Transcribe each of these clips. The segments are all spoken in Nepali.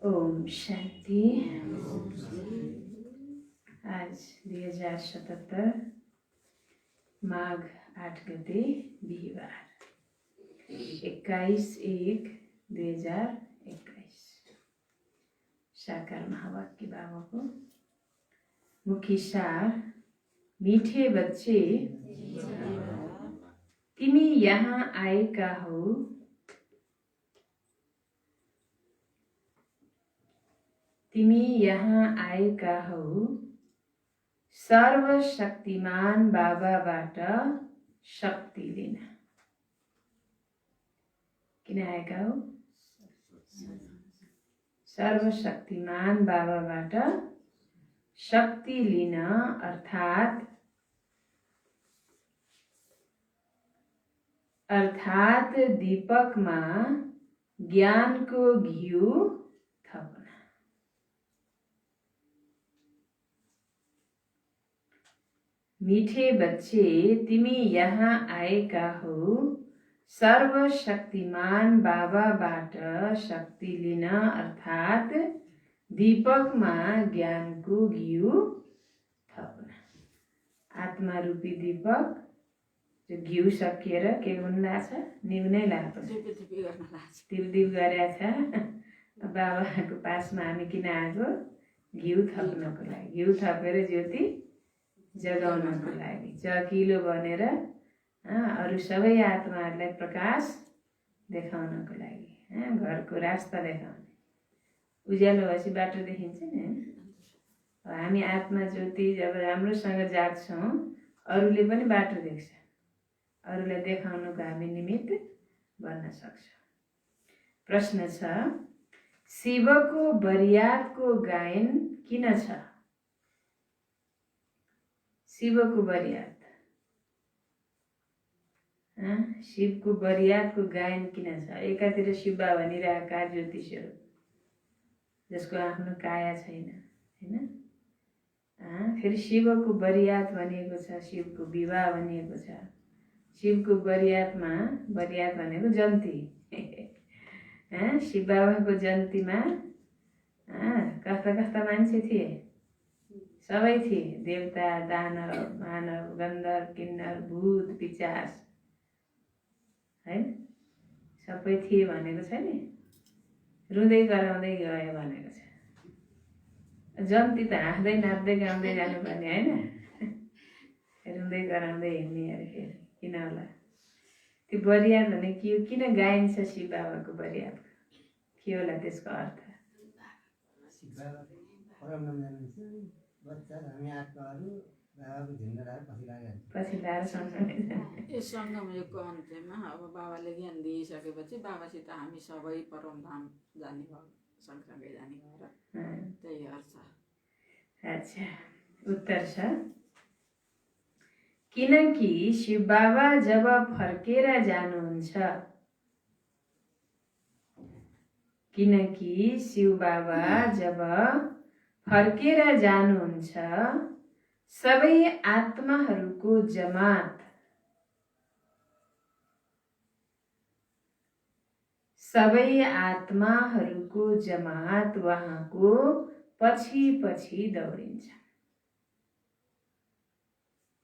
ओम शांति। आज 2077 माघ 8 गते बिहिबार 21/1/2021 साकार महावाक्य बाबाको मुख्य सार। मीठे बच्चे, तिमी यहाँ आएका हो सर्वशक्तिमान बाबाबाट शक्ति लिन। किन आएका हो? सर्वशक्तिमान बाबाबाट शक्ति लिन, अर्थात दीपकमा ज्ञानको घिउ थप्न। मीठे बच्चे, तिमी यहाँ आएका हो सर्वशक्तिमान बाबाबाट शक्ति लिन, अर्थात दीपकमा ज्ञानको घिउ थप्न। आत्मा रूपी दीपक जो घिउ सकिएर के हुन लाग्छ? निउनै लाग्छ, टिपटिप गरेछ। बाबाको पासमा हामी किन आएको? घिउ थप्नको लागि, घिउ थपेर ज्योति जगाउनको लागि, चकिलो बनेर अरू सबै आत्माहरूलाई प्रकाश देखाउनको लागि, घरको रास्ता देखाउने। उज्यालो भएपछि बाटो देखिन्छ नि हैन? हामी आत्मा ज्योति जब राम्रोसँग जाग्छौँ, अरूले पनि बाटो देख्छ, अरूलाई देखाउनुको हामी निमित्त बन्न सक्छौँ। प्रश्न छ, शिवको बरियातको गायन किन छ? शिवको बरियात, शिवको बरियातको गायन किन छ? एकातिर शिव बाबा निराकार ज्योतिष हो, जसको आफ्नो काया छैन, हैन? फेरि शिवको बरियात भनिएको छ, शिवको विवाह भनिएको छ। शिवको बरियातमा, बरियात भनेको जन्ती, शिव बाबाको जन्तीमा कस्ता कस्ता मान्छे थिए? सबै थिए, देवता, दानव, मानव, गन्धर्व, किन्नर, भूत, पिशाच, है सबै थिए भनेको छ नि। रुँदै कराउँदै गयो भनेको छ। जन्ती त हाँस्दै नाच्दै गाउँदै जानुपर्ने होइन, रुँदै कराउँदै हिँड्ने अरे। फेरि किन होला? त्यो बरियात भने के हो? किन गाइन्छ शिव बाबाको बरियात? के होला त्यसको अर्थ? पछि लाएर सँगसँगै यस सङ्गमयुगको अन्त्यमा अब बाबाले ज्ञान दिइसकेपछि बाबासित हामी सबै परमधाम जाने भयो, सँगसँगै जाने भएर त्यही अर्थ छ। अच्छा, उत्तर छ, किनकि शिव बाबा जब फर्केर जानुहुन्छ, किनकि शिव बाबा जब फर्केर जानुहुन्छ, सबै आत्माहरूको जमात, सबै आत्माहरूको जमात उहाँको पछि पछि दौडिन्छ।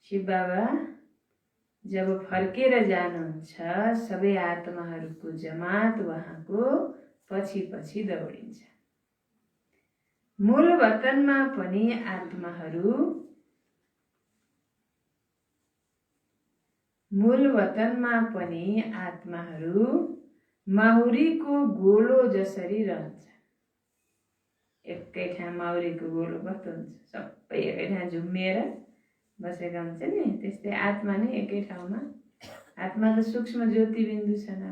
शिव बाबा जब फर्केर जानुहुन्छ, सबै आत्माहरूको जमात उहाँको पछि पछि दौडिन्छ। मूल वतनमा पनि आत्माहरू माहुरीको गोलो जसरी रहन्छ। एकै ठाउँ माहुरीको गोलो कस्तो हुन्छ? सबै एकै ठाउँ झुम्मिएर बसेका हुन्छ नि, त्यस्तै आत्मा नै एकै ठाउँमा। आत्मा त सूक्ष्म ज्योति बिन्दु छन्।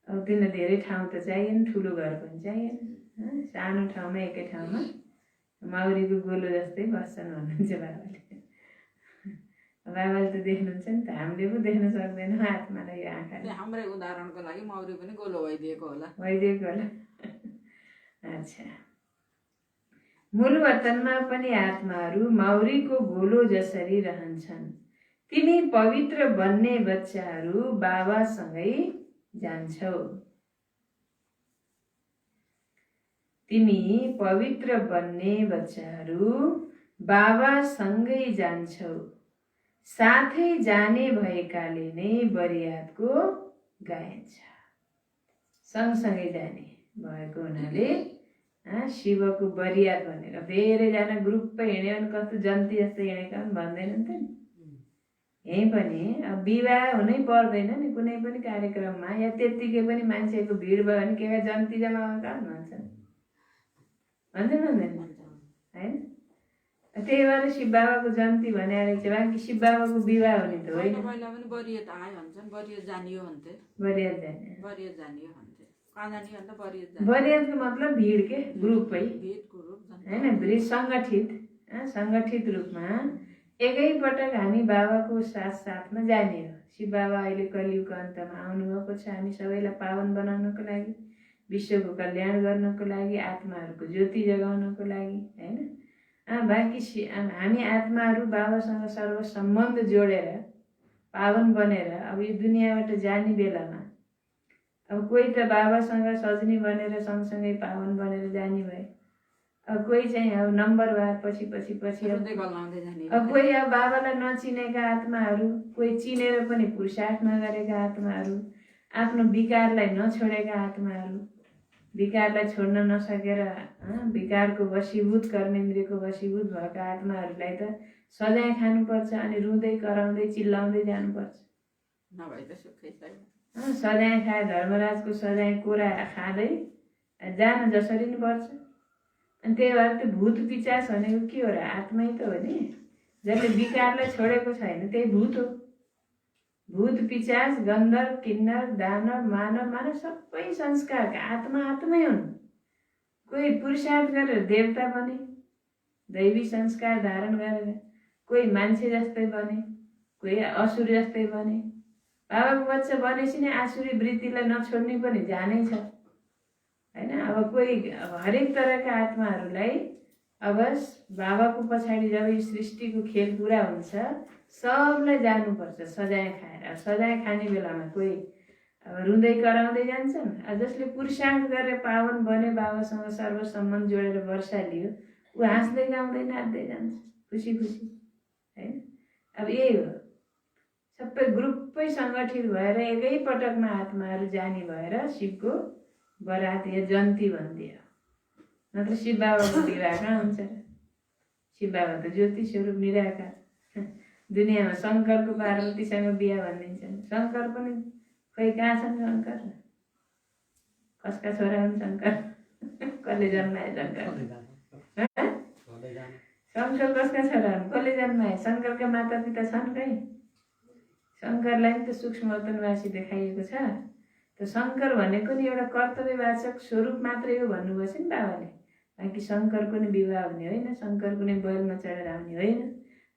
अब किन धेरै ठाउँ त चाहिएन, ठुलो घर पनि चाहिएन, सानो ठाउँमा एकै ठाउँमा माउरीको गोलो जस्तै बस्छन् भन्नुहुन्छ बाबाले। बाबाले त देख्नुहुन्छ नि त, हामीले पो देख्न सक्दैनौँ आत्मालाई यो आँखाले। हाम्रै उदाहरणको लागि माउरी पनि गोलो भइदिएको होला। अच्छा, मूल वतनमा पनि आत्माहरू माउरीको गोलो जसरी रहन्छन्। तिमी पवित्र बन्ने बच्चाहरू बाबासँगै जान्छौ। तिमी पवित्र बन्ने बच्चाहरू बाबासँगै जान्छौ, साथै जाने भएकाले नै बरियातको गाइन्छ। सँगसँगै जाने भएको हुनाले शिवको बरियात भनेर धेरैजना ग्रुपै हिँड्यो भने कस्तो जन्ती जस्तो हिँडेका भन्दैन नि त नि। यहीँ पनि अब विवाह हुनै पर्दैन नि कुनै पनि कार्यक्रममा, या त्यत्तिकै पनि मान्छेको भिड भयो भने के जन्ती जमाएका भन्छ भन्दैन होइन। त्यही भएर शिव बाबाको जन्ती भने रहेछ, बाँकी शिव बाबाको विवाह हुने त होइन। पहिला पनि बरियात आयो भन्छन्, बरियात जानियो भन्थे, बरियात जाने भन्थे, कहाँ जानियो भन्दा बरियात। बरियातको मतलब भिड के ग्रुपै होइन, भिड सङ्गठित रूपमा एकैपटक हामी बाबाको साथमा जाने हो। शिव बाबा अहिले कलियुगको अन्तमा आउनुभएको छ हामी सबैलाई पावन बनाउनको लागि, विश्वको कल्याण गर्नको लागि, आत्माहरूको ज्योति जगाउनको लागि होइन। बाँकी हामी आत्माहरू बाबासँग सर्व सम्बन्ध जोडेर पावन बनेर अब यो दुनियाँबाट जाने बेलामा अब कोही त बाबासँग सजनी बनेर सँगसँगै पावन बनेर जाने भए, अब कोही चाहिँ अब नम्बरवार पछि अब कोही अब बाबालाई नचिनेका आत्माहरू, कोही चिनेर पनि पुरुषार्थ नगरेका आत्माहरू, आफ्नो विकारलाई नछोडेका आत्माहरू, विकारलाई छोड्न नसकेर विकारको वशीभूत कर्मेन्द्रियको वशीभूत भएका आत्माहरूलाई त सजाय खानुपर्छ अनि रुँदै कराउँदै चिल्लाउँदै जानुपर्छ। सजाय खाए धर्मराजको सजाय कोरा खाँदै जान जसरी नि पर्छ। अनि त्यही भएर त्यो भूत पिचास भनेको के हो र? आत्मै त हो नि, जसले विकारलाई छोडेको छैन त्यही भूत हो। भूत पिचास गन्धर्व किन्नर दानव मानव सबै संस्कारका आत्मै हुन्। कोही पुरुषार्थ गरेर देवता बने, दैवी संस्कार धारण गरेर, कोही मान्छे जस्तै बने, कोही असुर जस्तै बने। बाबाको बच्चा बनेपछि नै आसुरी वृत्तिलाई नछोड्ने पनि जानै छ होइन। अब कोही हरेक तरहका आत्माहरूलाई अब बाबाको पछाडि जब यो सृष्टिको खेल पुरा हुन्छ सबलाई जानुपर्छ सजाय खाएर। सजाय खाने बेलामा कोही अब रुँदै कराउँदै जान्छन्, जसले पुरुषार्थ गरेर पावन बने बाबासँग सर्व सम्बन्ध जोडेर वर्षा लियो ऊ हाँस्दै गाउँदै नाच्दै जान्छ खुसी खुसी होइन। अब यही हो, सबै ग्रुपै सङ्गठित भएर एकै पटकमा आत्माहरू जाने भएर शिवको बरात या जन्ती भनिदियो। नत्र शिव बाबाको विवाह कहाँ हुन्छ र? शिव बाबा त ज्योति स्वरूप निराकार। दुनियाँमा शङ्करको पार्वतीसँग बिहा भनिदिन्छन्, शङ्कर पनि खै कहाँ छन् शङ्कर? कसका छोरा हुन् शङ्कर? कसले जन्माए शङ्कर? शङ्कर कसका छोरा हुन्? कसले जन्माए? शङ्करका माता पिता छन् कहीँ? शङ्करलाई पनि त सूक्ष्म अवतरणवासी देखाइएको छ। त शङ्कर भनेको नि एउटा कर्तव्यवाचक स्वरूप मात्रै हो भन्नुभएछ नि बाबाले। बाँकी शङ्करको नि विवाह हुने होइन, शङ्करको नि बैलमा चढेर आउने होइन।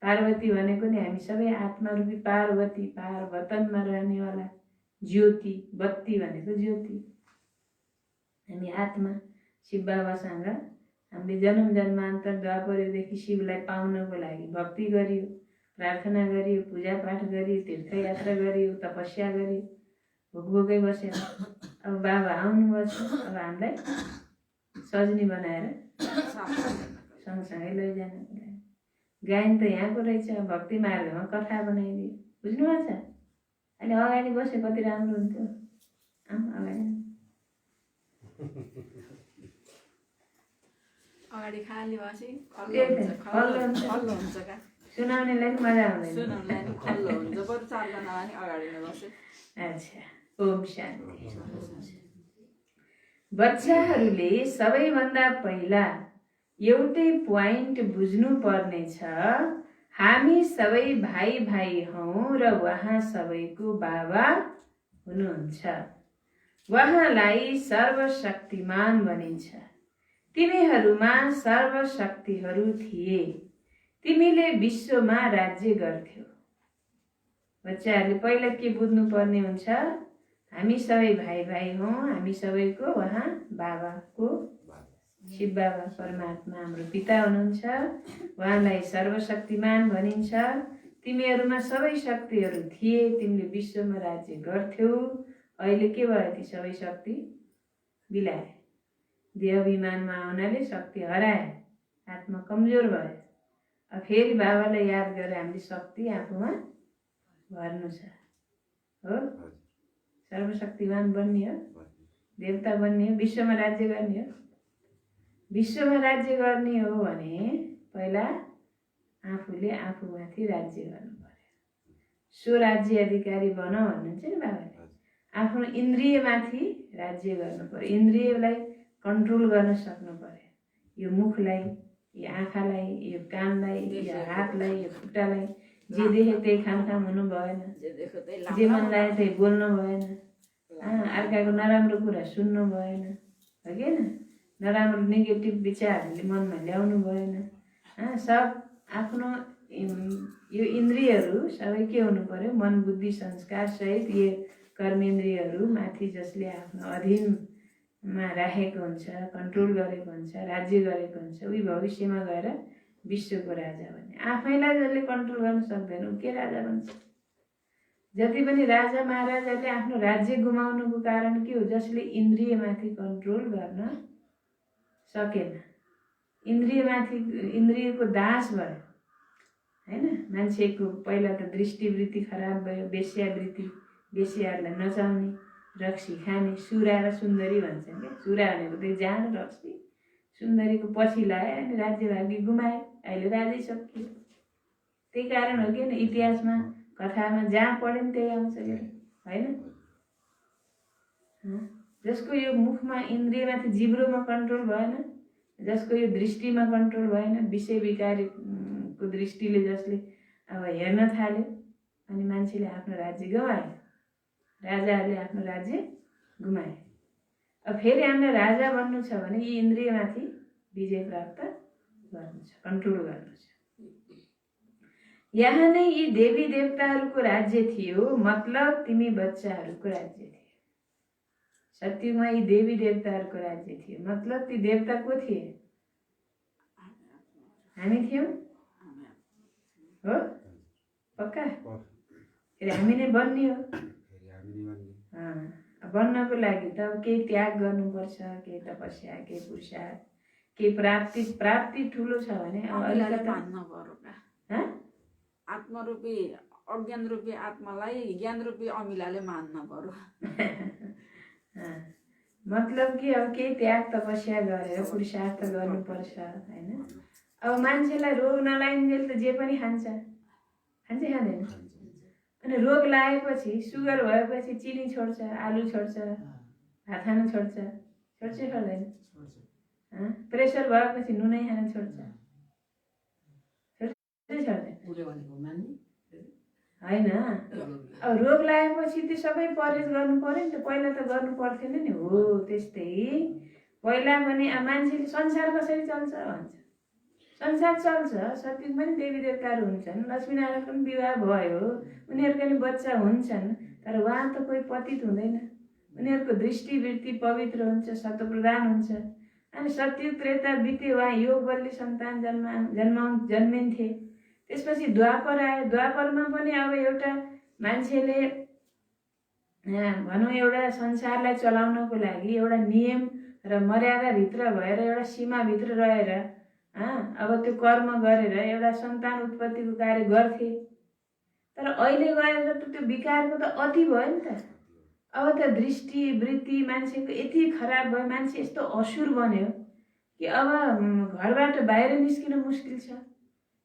पार्वती भनेको नि हामी सबै आत्मारूपी पार्वती, पार्वतनमा रहनेवाला ज्योति, बत्ती भनेको ज्योति। हामी आत्मा शिव बाबासँग हामीले जन्म जन्मान्तर द्वापरदेखि शिवलाई पाउनको लागि भक्ति गरियो, प्रार्थना गरियो, पूजापाठ गरियो, तीर्थयात्रा गरियो, तपस्या गरियो, भोकै बस्यो। अब बाबा आउनुभएछ, अब हामीलाई सजनी बनाएर सँगसँगै लैजानको लागि। गायन त यहाँको रहेछ, भक्ति मार्गमा कथा बनाइदियो, बुझ्नुभएको छ? अहिले अगाडि बसे कति राम्रो हुन्थ्यो। अगाडि खाली बसे सुनाउनेलाई पनि मजा आउँदैन। अच्छा, ओम शान्ति। बच्चाहरूले सबैभन्दा पहिला एउटै पोइन्ट बुझ्नु पर्ने छ, हामी सबै भाइ भाइ हौँ र उहाँ सबैको बाबा हुनुहुन्छ। उहाँलाई सर्वशक्तिमान भनिन्छ। तिमीहरूमा सर्वशक्तिहरू थिए, तिमीले विश्वमा राज्य गर्थ्यौ। बच्चाहरूले पहिला के बुझ्नु पर्ने हुन्छ? हामी सबै भाइ भाइ हौँ, हामी सबैको उहाँ बाबाको शिव बाबा परमात्मा हाम्रो पिता हुनुहुन्छ। उहाँलाई सर्वशक्तिमान भनिन्छ। तिमीहरूमा सबै शक्तिहरू थिए, तिमीले विश्वमा राज्य गर्थ्यौ। अहिले के भयो? ती सबै शक्ति बिलाए। देहाभिमानमा आउनाले शक्ति हराए, आत्मा कमजोर भयो। अब फेरि बाबालाई याद गरेर हामीले शक्ति आफूमा भर्नु छ हो। सर्वशक्तिमान बन्ने हो, देवता बन्ने हो, विश्वमा राज्य गर्ने हो। विश्वमा राज्य गर्ने हो भने पहिला आफूले आफूमाथि राज्य गर्नु पर्यो। स्वराज्य अधिकारी बन भन्नुहुन्छ नि बाबाले। आफ्नो इन्द्रियमाथि राज्य गर्नु पर्यो, इन्द्रियलाई कन्ट्रोल गर्न सक्नु पर्यो। यो मुखलाई, यो आँखालाई, यो कानलाई, यो हातलाई, यो खुट्टालाई जे देखे त्यही खाम हुनु भएन, जे मन लाग्यो त्यही बोल्नु भएन, अर्काको नराम्रो कुरा सुन्नु भएन, हो कि होइन? नराम्रो नेगेटिभ विचारहरूले मनमा ल्याउनु भएन। सब आफ्नो यो इन्द्रियहरू सबै के हुनु पर्यो? मन बुद्धि संस्कार सहित यो कर्मेन्द्रियहरू माथि जसले आफ्नो अधीनमा राखेको हुन्छ, कन्ट्रोल गरेको हुन्छ, राज्य गरेको हुन्छ, उही भविष्यमा गएर विश्वको राजा बन्ने। आफैलाई जसले कन्ट्रोल गर्न सक्दैन ऊ के राजा बन्छ? जति पनि राजा महाराजाले आफ्नो राज्य गुमाउनुको कारण के हो? जसले इन्द्रियमाथि कन्ट्रोल गर्न सकेन, इन्द्रियमाथि इन्द्रियको दास भयो होइन। मान्छेको पहिला त दृष्टिवृत्ति खराब भयो, वेश्यावृत्ति, वेश्याहरूलाई नचाउने, रक्सी खाने, सुरा र सुन्दरी भन्छन् क्या। सुरा भनेको त्यही जान, रक्सी, सुन्दरीको पछि लाए अनि राज्यभागी गुमाए, अहिले राजै सकियो। त्यही कारण हो कि इतिहासमा कथामा जहाँ पढ्यो नि त्यही आउँछ क्या होइन। जसको यो मुखमा इन्द्रियमाथि जिब्रोमा कन्ट्रोल भएन, जसको यो दृष्टिमा कन्ट्रोल भएन, विषय विकारीको दृष्टिले जसले अब हेर्न थाल्यो अनि मान्छेले आफ्नो राज्य गवाए, राजाहरूले आफ्नो राज्य गुमाए। अब फेरि हामीलाई राजा बन्नु छ भने यी इन्द्रियमाथि विजय प्राप्त गर्नु छ, कन्ट्रोल गर्नु छ। यहाँ नै यी देवी देवताहरूको राज्य थियो, मतलब तिमी बच्चाहरूको राज्य थियो। सत्यमा यी देवी देवताहरूको राज्य थियो, मतलब ती देवता को थिए? हामी थियौँ हो, पक्का? फेरि हामी नै बन्ने हो। बन्नको लागि त अब केही त्याग गर्नुपर्छ, केही तपस्या, केही पुरुषार्थ, केही प्राप्ति ठुलो छ भने अब अलिकति आत्मरूपी अज्ञान रूपी आत्मालाई ज्ञान रूपी अमिलाले मान्न पर्यो। मतलब कि अब केही त्याग तपस्या गरेर पुरुषार्थ गर्नुपर्छ होइन। अब मान्छेलाई रोग नलागिन्जेल त जे पनि खान्छ खाँदैन। अनि रोग लागेपछि सुगर भएपछि चिनी छोड्छ, आलु छोड्छ, भात खान छोड्दैन? प्रेसर भएपछि नुनै खान छोड्दैन? होइन। अब रोग लागेपछि त्यो सबै परहेज गर्नु पर्यो नि त, पहिला त गर्नु पर्थेन नि हो। त्यस्तै पहिला पनि अब मान्छेले संसार कसरी चल्छ भन्छ, संसार चल्छ। सत्यमा पनि देवी देवताहरू हुन्छन्, लक्ष्मीनारायणको पनि विवाह भयो, उनीहरूको पनि बच्चा हुन्छन्, तर उहाँ त कोही पतित हुँदैन। उनीहरूको दृष्टिवृत्ति पवित्र हुन्छ, सत्वप्रधान हुन्छ। अनि सत्युग त्रेता बित्यो, उहाँ योग बलले सन्तान जन्मिन्थे। त्यसपछि द्वापर आयो, द्वापरमा पनि अब एउटा मान्छेले भनौँ एउटा संसारलाई चलाउनको लागि एउटा नियम र मर्यादाभित्र भएर एउटा सीमाभित्र रहेर अब त्यो कर्म गरेर एउटा सन्तान उत्पत्तिको कार्य गर्थे। तर अहिले गएर त त्यो विकारको त अति भयो नि त। अब त दृष्टि वृत्ति मान्छेको यति खराब भयो, मान्छे यस्तो असुर बन्यो कि अब घरबाट बाहिर निस्किन मुस्किल छ।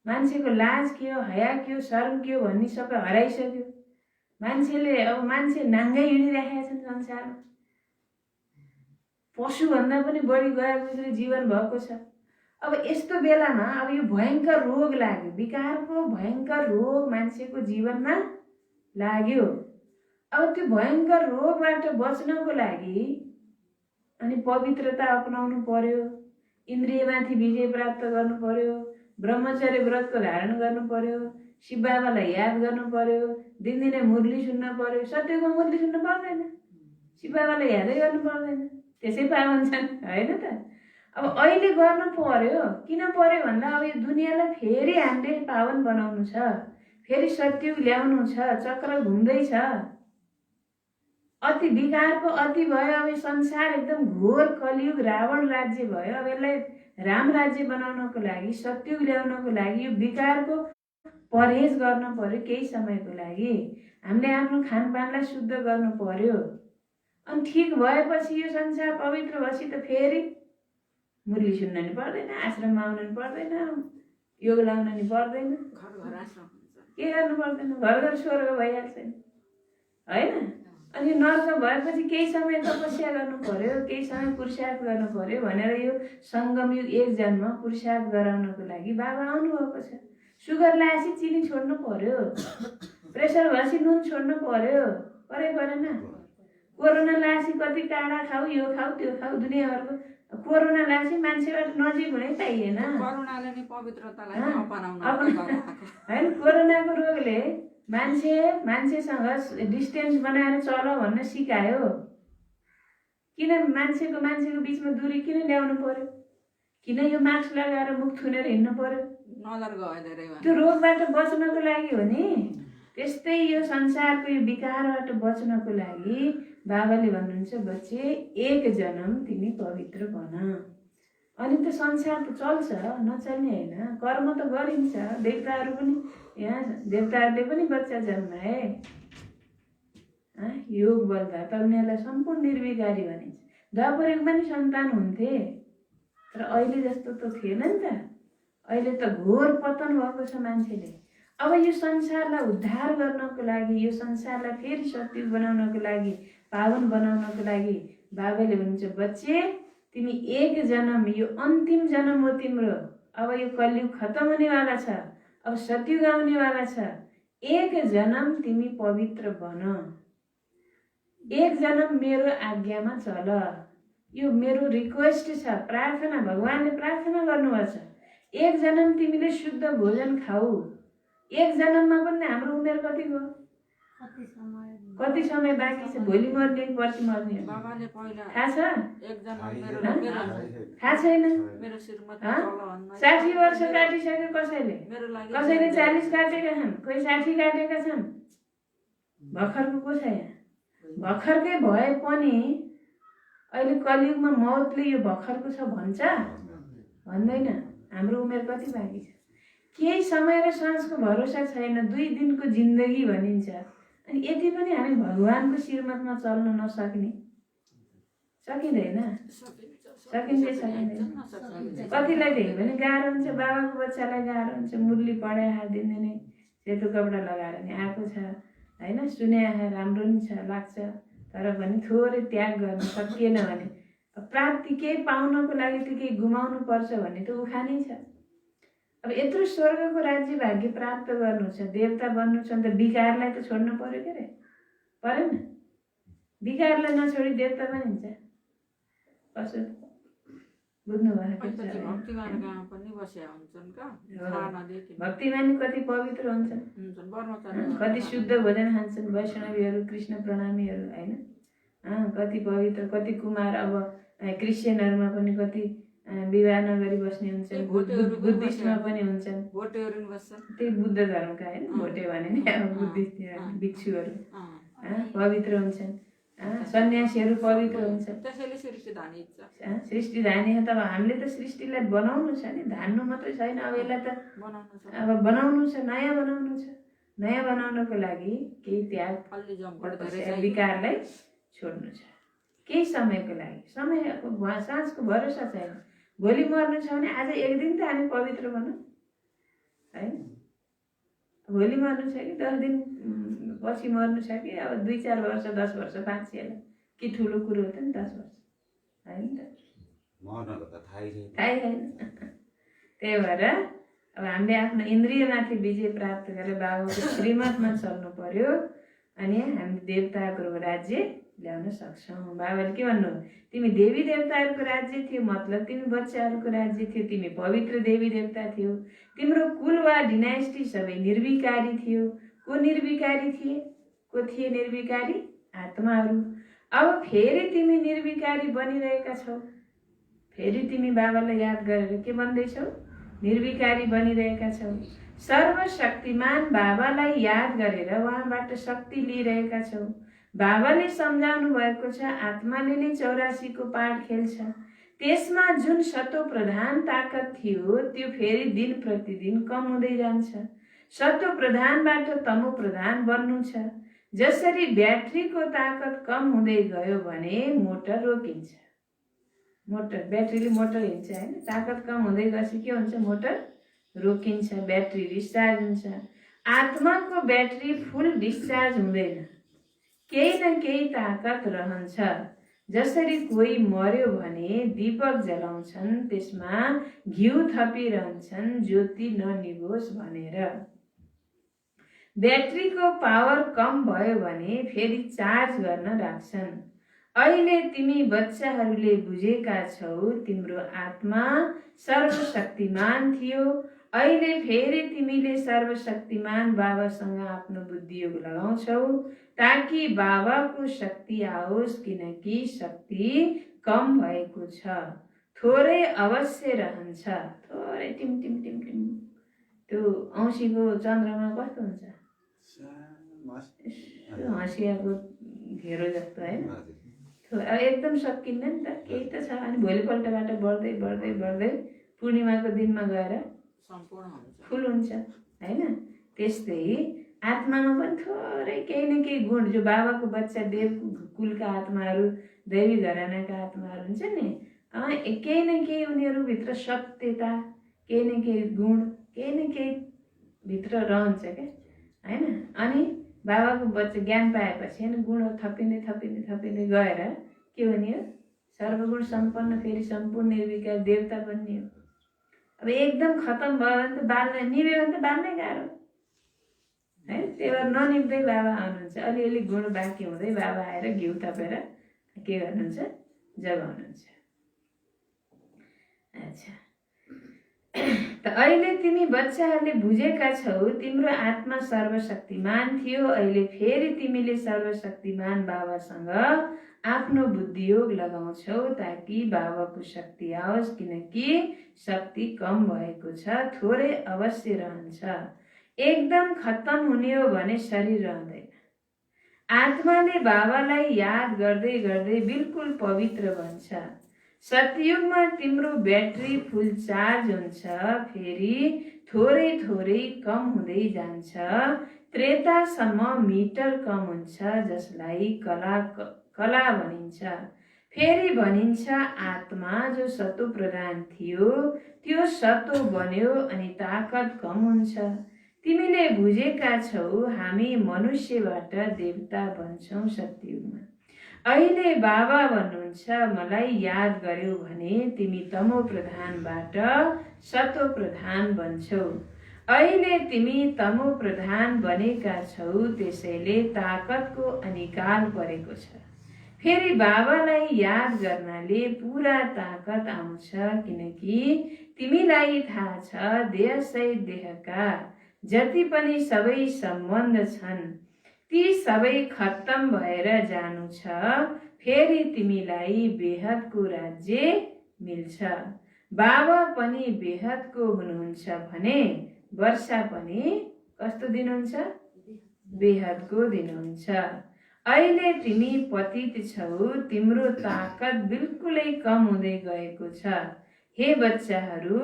मान्छेको लाज के हो, हया के हो, शर्म के हो भन्ने सबै हराइसक्यो। मान्छेले अब मान्छे नाङ्गै हिँडिरहेका छन् संसारमा, पशुभन्दा पनि बढी गएको जीवन भएको छ। अब यस्तो बेलामा अब यो भयङ्कर रोग लाग्यो, विकारको भयङ्कर रोग मान्छेको जीवनमा लाग्यो। अब त्यो भयङ्कर रोगबाट बच्नको लागि अनि पवित्रता अपनाउनु पर्यो, इन्द्रियमाथि विजय प्राप्त गर्नु पर्यो, ब्रह्मचर्य व्रतको धारण गर्नु पर्यो, शिव बाबालाई याद गर्नु पर्यो, दिनदिनै मुरली सुन्न पर्यो। सत्यको मुरली सुन्न पर्दैन, शिव बाबालाई यादै गर्नु पर्दैन, त्यसै पावन छन् होइन त। अब अहिले गर्नु पर्यो, किन पर्यो भन्दा अब यो दुनियाँलाई फेरि हामीले पावन बनाउनु छ, फेरि सत्युग ल्याउनु छ, चक्र घुम्दैछ। अति विकारको अति भयो। अब संसार एकदम घोर कलियुग रावण राज्य भयो। अब यसलाई राम राज्य बनाउनको लागि, सत्युग ल्याउनको लागि यो विकारको परहेज गर्न पर्यो। केही समयको लागि हामीले आफ्नो खानपानलाई शुद्ध गर्नु पर्यो। अनि ठिक भएपछि यो संसार पवित्र भएपछि त फेरि मुरली सुन्न नि पर्दैन, आश्रममा आउनु नि पर्दैन, योग लाउन नि पर्दैन, के गर्नु पर्दैन, घर घर स्वर्ग भइहाल्छ नि, होइन? अनि नर्क भएपछि केही समय तपस्या गर्नु पर्यो, केही समय पुरुषार्थ गर्नु पर्यो भनेर यो सङ्गमयुग एक जन्म पुरुषार्थ गराउनको लागि बाबा आउनुभएको छ। सुगर लाएपछि चिनी छोड्नु पर्यो, प्रेसर भएपछि नुन छोड्नु पर्यो, परेन? कोरोना लाएपछि कति काँडा खाऊ, यो खाऊ त्यो खाऊ, दुनियाँभरको कोरोना लाएपछि मान्छेबाट नजिक हुनै पाइएन। कोरोनाले नि पवित्रतालाई अपनाउन होइन, कोरोनाको रोगले मान्छेसँग डिस्टेन्स बनाएर चल भन्न सिकायो। किन मान्छेको बिचमा दूरी किन ल्याउनु पर्यो? किन यो मास्क लगाएर मुख थुनेर हिँड्नु पर्यो? त्यो रोगबाट बच्नको लागि हो नि। त्यस्तै यो संसारको यो विकारबाट बच्नको लागि बाबाले भन्नुहुन्छ, बच्चे एक जन्म तिमी पवित्र बन। अनि त संसार त चल्छ, नचल्ने होइन। कर्म त गरिन्छ। देवताहरू पनि यहाँ देवताहरूले पनि बच्चा जन्माए, योग बलबाट उनीहरूलाई सम्पूर्ण निर्विकारी भनिन्छ। द्वापरयुगमा नि सन्तान हुन्थे, तर अहिले जस्तो त थिएन नि त। अहिले त घोर पतन भएको छ मान्छेले। अब यो संसारलाई उद्धार गर्नको लागि, यो संसारलाई फेरि सत्युग बनाउनको लागि, पावन बनाउनको लागि बाबाले भन्नुहुन्छ, बच्चे तिमी एक जन्म, यो अन्तिम जन्म हो तिम्रो। अब यो कलियुग खत्म हुनेवाला छ, अब सत्युग आउनेवाला छ। एक जन्म तिमी पवित्र बन, एक जन्म मेरो आज्ञामा चल। यो मेरो रिक्वेस्ट छ, प्रार्थना, भगवानले प्रार्थना गर्नुभएको छ। एक जन्म तिमीले शुद्ध भोजन खाऊ। एक जन्ममा पनि हाम्रो उमेर कति हो? कति समय बाँकी छ? भोलि मर्ने पर्सि मर्ने थाहा छ? थाहा छैन। 60 वर्ष काटिसक्यो कसैले, कसैले 40 काटेका छन्, कोही 60 काटेका छन्। भर्खरको को छ यहाँ? भर्खरकै भए पनि अहिले कलियुगमा मौतले यो भर्खरको छ भन्छ? भन्दैन। हाम्रो उमेर कति बाँकी छ? केही समय र साँझको भरोसा छैन। 2 दिनको जिन्दगी भनिन्छ। अनि यति पनि हामी भगवानको श्रीमतमा चल्न नसक्ने, सकिँदैन। सकिँदैन। कतिलाई देख्यो भने गाह्रो हुन्छ। बाबाको बच्चालाई गाह्रो हुन्छ। मुरली पढाए हात दिँदैन, सेतो कपडा लगाएर नि आएको छ, होइन? सुने राम्रो नि छ, लाग्छ, तर पनि थोरै त्याग गर्न सकिएन भने प्राप्ति केही पाउनको लागि त केही गुमाउनु पर्छ भन्ने त उखानै छ। अब यत्रो स्वर्गको राज्य भाग्य प्राप्त गर्नु छ, देवता बन्नु छ, अन्त विकारलाई त छोड्नु पर्यो के अरे? परेन? विकारलाई नछोडी देवता बनिन्छ? कसो बुझ्नुभयो? भक्तिमानी कति पवित्र हुन्छन्, कति शुद्ध भोजन खान्छन्, वैष्णवीहरू, कृष्ण प्रणामीहरू, होइन? कति पवित्र, कति कुमार। अब क्रिस्चियनहरूमा पनि कति विवाह नगरी बस्ने हुन्छन्, बुद्धिस्टमा पनि हुन्छन्। त्यही बुद्ध धर्मका, होइन? भोटे भने नि अब बुद्धिस्ट भिक्षुहरू पवित्र हुन्छन्, सन्यासीहरू पवित्र हुन्छन्। सृष्टि धानी हो। तब हामीले त सृष्टिलाई बनाउनु छ नि, धान्नु मात्रै छैन। अब यसलाई त अब बनाउनु छ, नयाँ बनाउनु छ। नयाँ बनाउनको लागि केही त्याग, विकारलाई छोड्नु छ केही समयको लागि। समयको साँझको भरोसा छैन। भोलि मर्नु छ भने आज एक दिन त हामी पवित्र बनौँ, होइन? भोलि मर्नु छ कि 10 दिन पछि मर्नु छ कि अब 2-4 वर्ष, 10 वर्ष, 5 के ठुलो कुरो हो त नि 10 वर्ष, होइन त? थाहै छैन। त्यही भएर अब हामीले आफ्नो इन्द्रियमाथि विजय प्राप्त गरेर बाबाको श्रीमतमा चल्नु पर्यो। अनि हामी देवताहरूको राज्य ल्याउन सक्छौँ। बाबाले के भन्नु? तिमी देवी देवताहरूको राज्य थियो, मतलब तिमी बच्चाहरूको राज्य थियो, तिमी पवित्र देवी देवता थियो। तिम्रो कुल वा डिनाइस्टी सबै निर्विकारी थियो। को निर्विकारी थिए? को थिए निर्विकारी? आत्माहरू। अब फेरि तिमी निर्विकारी बनिरहेका छौ। फेरि तिमी बाबालाई याद गरेर के भन्दैछौ? निर्विकारी बनिरहेका छौ। सर्वशक्तिमान बाबालाई याद गरेर उहाँबाट शक्ति लिइरहेका छौ। बाबाले सम्झाउनु भएको छ आत्माले नै 84 को पाठ खेल्छ। त्यसमा जुन सतो प्रधान ताकत थियो त्यो फेरि दिन प्रतिदिन कम हुँदै जान्छ। सतो प्रधानबाट तमो प्रधान बन्नु छ। जसरी ब्याट्रीको ताकत कम हुँदै गयो भने मोटर रोकिन्छ। ब्याट्रीले मोटर हिँड्छ हैन, ताकत कम हुँदै गएपछि के हुन्छ? मोटर रोकिन्छ, ब्याट्री डिस्चार्ज हुन्छ। आत्माको ब्याट्री फुल डिस्चार्ज हुँदैन, केही न केही ताकत रहन्छ। जसरी कोही मर्यो भने दीपक जलाउँछन्, त्यसमा घिउ थपिरहन्छन् ज्योति ननिभोस् भनेर। ब्याट्रीको पावर कम भयो भने फेरि चार्ज गर्न राख्छन्। अहिले तिमी बच्चाहरूले बुझेका छौ तिम्रो आत्मा सर्वशक्तिमान थियो। अहिले फेरि तिमीले सर्वशक्तिमान बाबासँग आफ्नो बुद्धियोग लगाउँछौ ताकि बाबाको शक्ति आओस्, किनकि शक्ति कम भएको छ। थोरै अवश्य रहन्छ, थोरै टिम टिम टिम टिम। त्यो औँसीको चन्द्रमा कस्तो हुन्छ? हँसियाको घेरो जस्तो हैन, एकदम सकिन्न नि त, केही त छ। अनि भोलिपल्टबाट बढ्दै बढ्दै बढ्दै पूर्णिमाको दिनमा गएर फुल हुन्छ हैन। त्यस्तै आत्मामा पनि थोरै केही न केही गुण, जो बाबाको बच्चा देव कुलका आत्माहरू, दैवी घरानाका आत्माहरू हुन्छ नि, केही न केही उनीहरूभित्र सत्यता, केही न केही गुण, केही न केही भित्र रहन्छ क्या हैन। अनि बाबाको बच्चा ज्ञान पाएपछि अनि गुण थपिँदै थपिँदै थपिँदै गएर के हुने हो? सर्वगुण सम्पन्न, फेरि सम्पूर्ण निर्विकार देवता बन्ने हो। अब एकदम खतम भयो भने त बाल्न, निभ्यो भने त बाल्नै गाह्रो है। त्यही भएर ननिभ्दै बाबा आउनुहुन्छ। अलिअलि गुण बाँकी हुँदै बाबा आएर घिउ थपेर के गर्नुहुन्छ? जगाउनुहुन्छ। अच्छा, त अहिले तिमी बच्चाहरूले बुझेका छौ तिम्रो आत्मा सर्वशक्तिमान थियो। अहिले फेरि तिमीले सर्वशक्तिमान बाबासँग आफ्नो बुद्धियोग लगाउँछौ ताकि बाबाको शक्ति आओस्, किनकि शक्ति कम भएको छ, थोरै अवश्य रहन्छ। एकदम खत्तम हुने हो भने शरीर रहँदैन। आत्माले बाबालाई याद गर्दै गर्दै बिल्कुल पवित्र बन्छ। सतयुगमा तिम्रो ब्याट्री फुल चार्ज हुन्छ, फेरि थोरै थोरै कम हुँदै जान्छ। त्रेतासम्म मिटर कम हुन्छ, जसलाई कला भनिन्छ। फेरि भनिन्छ आत्मा जो सतो प्रधान थियो त्यो सतो बन्यो अनि ताकत कम हुन्छ। तिमीले बुझेका छौ हामी मनुष्यबाट देवता बन्छौँ सतयुगमा। अहिले बाबा भन्नुहुन्छ मलाई याद गर्यौ भने तिमी तमो प्रधानबाट सतो प्रधान बन्छौ। अहिले तिमी तमो प्रधान बनेका छौ, त्यसैले ताकतको अनिकाल परेको छ। फेरि बाबालाई याद गर्नाले पूरा ताकत आउँछ, किनकि तिमीलाई थाहा छ देहसहित देहका जति पनि सबै सम्बन्ध छन् ती सबै खत्तम भएर जानु छ। फेरि तिमीलाई बेहदको राज्य मिल्छ। बाबा पनि बेहदको हुनुहुन्छ भने वर्षा पनि कस्तो दिनुहुन्छ? बेहदको दिनुहुन्छ। अहिले तिमी पतित छौ, तिम्रो ताकत बिल्कुलै कम हुँदै गएको छ। हे बच्चाहरू,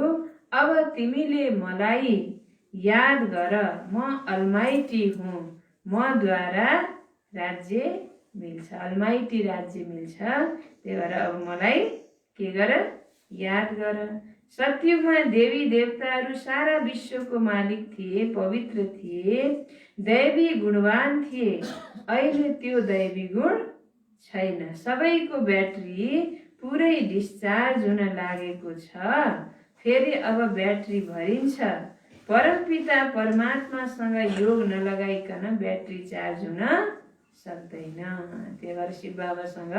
अब तिमीले मलाई याद गर, म अलमाइटी हुँ, मद्वारा राज्य मिल्छ, अलमाइटी राज्य मिल्छ। त्यही भएर अब मलाई के गर? याद गर। सतयुगमा देवी देवताहरू सारा विश्वको मालिक थिए, पवित्र थिए, दैवी गुणवान थिए। अहिले त्यो दैवी गुण छैन। सबैको ब्याट्री पुरै डिस्चार्ज हुन लागेको छ। फेरि अब ब्याट्री भरिन्छ। परमपिता परमात्मासँग योग नलगाइकन ब्याट्री चार्ज हुन सक्दैन। त्यही भएर शिव बाबासँग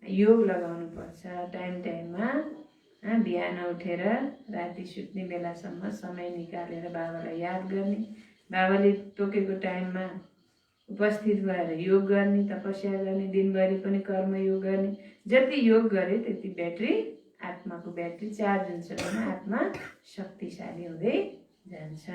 योग लगाउनु पर्छ। टाइम टाइममा बिहान उठेर राति सुत्ने बेलासम्म समय निकालेर बाबालाई याद गर्ने, बाबाले तोकेको टाइममा उपस्थित भएर योग गर्ने, तपस्या गर्ने, दिनभरि पनि कर्मयोग गर्ने। जति योग गरे त्यति ब्याट्री, आत्माको ब्याट्री चार्ज हुन्छ भने आत्मा शक्तिशाली हुँदै जान्छ।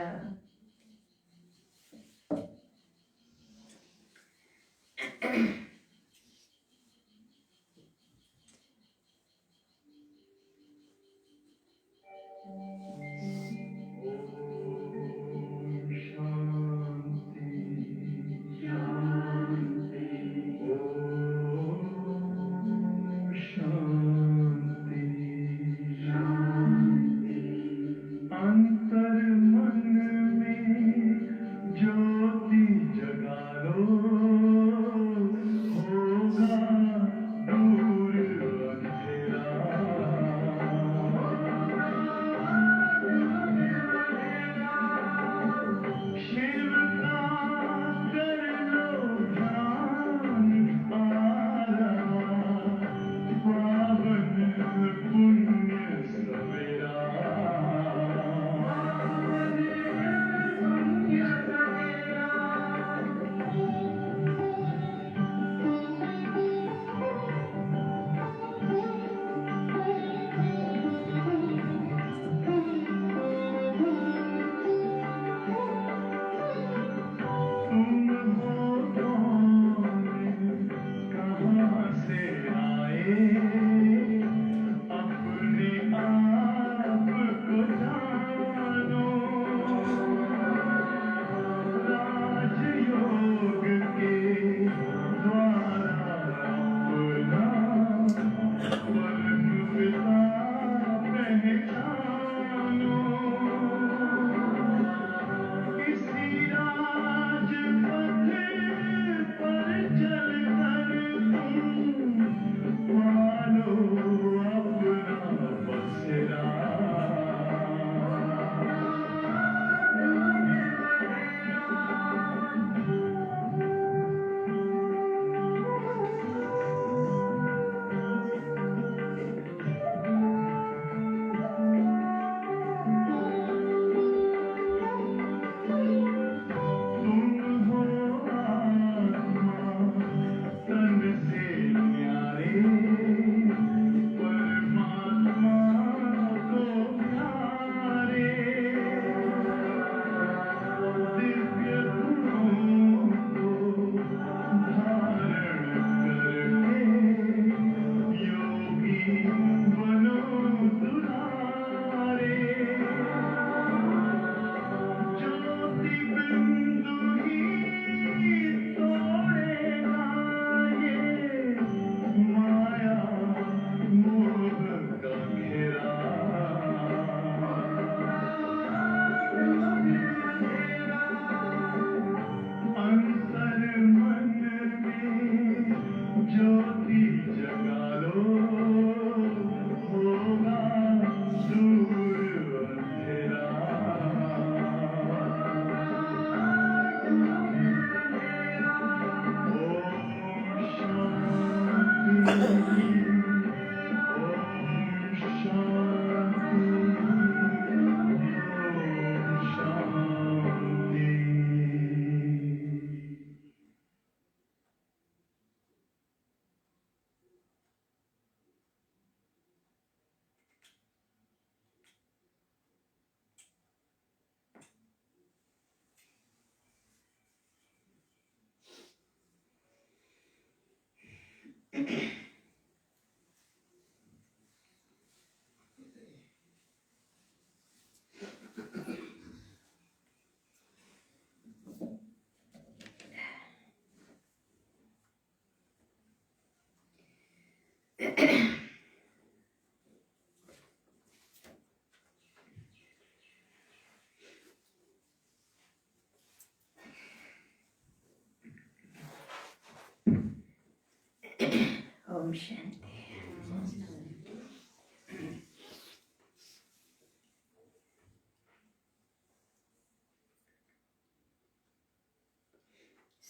ओम शान्ति।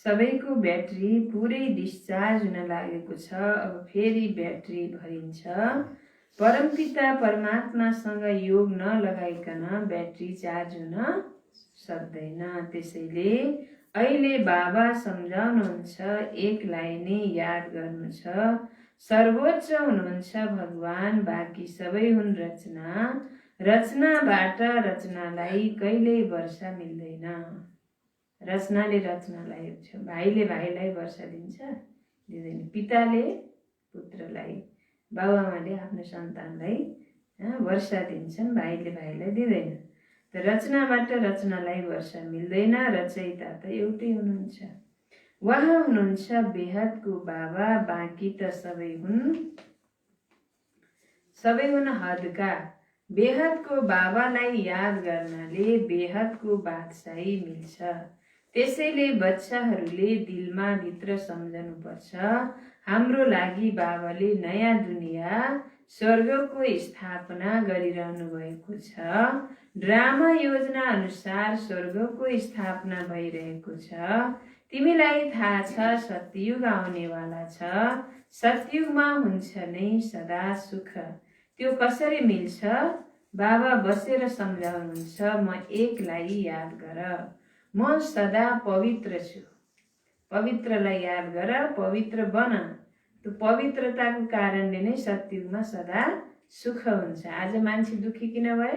सबैको ब्याट्री पुरै डिस्चार्ज हुन लागेको छ। अब फेरि ब्याट्री भरिन्छ। परमपिता परमात्मासँग योग नलगाइकन ब्याट्री चार्ज हुन सक्दैन। त्यसैले अहिले बाबा सम्झाउनुहुन्छ, एकलाई नै याद गर्नु छ। सर्वोच्च हुनुहुन्छ भगवान, बाँकी सबै हुन् रचना। रचनाबाट रचनालाई कहिल्यै वर्षा मिल्दैन। रचनाले रचनालाई, भाइले भाइलाई वर्षा दिन्छ, दिँदैन। पिताले पुत्रलाई, बाबुआमाले आफ्नो सन्तानलाई वर्षा दिन्छन्, भाइले भाइलाई दिँदैन। त रचनाबाट रचनालाई वर्षा मिल्दैन, रचयिता त एउटै हुनुहुन्छ। उहाँ हुनुहुन्छ बेहदको बाबा, बाँकी त सबै हुन् हदका। बेहदको बाबालाई याद गर्नाले बेहदको बादशाही मिल्छ। त्यसैले बच्चाहरूले दिलमा भित्र सम्झनुपर्छ, हाम्रो लागि बाबाले नयाँ दुनियाँ स्वर्गको स्थापना गरिरहनु भएको छ। ड्रामा योजना अनुसार स्वर्गको स्थापना भइरहेको छ। तिमीलाई थाहा छ सत्ययुग आउनेवाला छ। सत्ययुगमा हुन्छ नै सदा सुख। त्यो कसरी मिल्छ? बाबा बसेर सम्झाउनुहुन्छ, म एकलाई याद गर, म सदा पवित्र छु। पवित्रलाई याद गर, पवित्र बन। त्यो पवित्रताको कारणले नै सत्ययुगमा सदा सुख हुन्छ। आज मान्छे दुखी किन भए?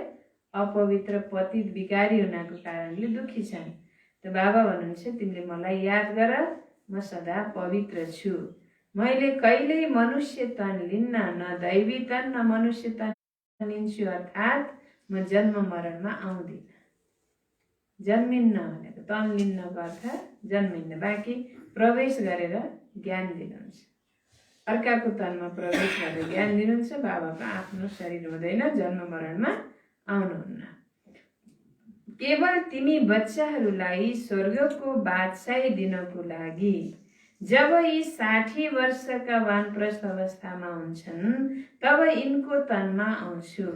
अपवित्र, पतित, विकारी हुनको कारणले दुखी छन्। त बाबा भन्नुहुन्छ, तिमीले मलाई याद गर, म सदा पवित्र छु। मैले कहिल्यै मनुष्य तन लिन्न, न दैवी तन न मनुष्य तन लिन्छु, अर्थात् म जन्म मरणमा आउँदिन। जन्मिन्न भनेको तन लिन्नको अर्थ जन्मिन्न, बाँकी प्रवेश गरेर ज्ञान दिनुहुन्छ। अर्काको तनमा प्रवेश गरेर ज्ञान दिनुहुन्छ। बाबाको आफ्नो शरीर हुँदैन, जन्म मरणमा आउनुहुन्न। केवल तिमी बच्चाहरूलाई स्वर्गको बादशाही दिनको लागि जब यी 60 वर्षका वानप्रस्थ अवस्थामा हुन्छन्, तब यिनको तनमा आउँछु।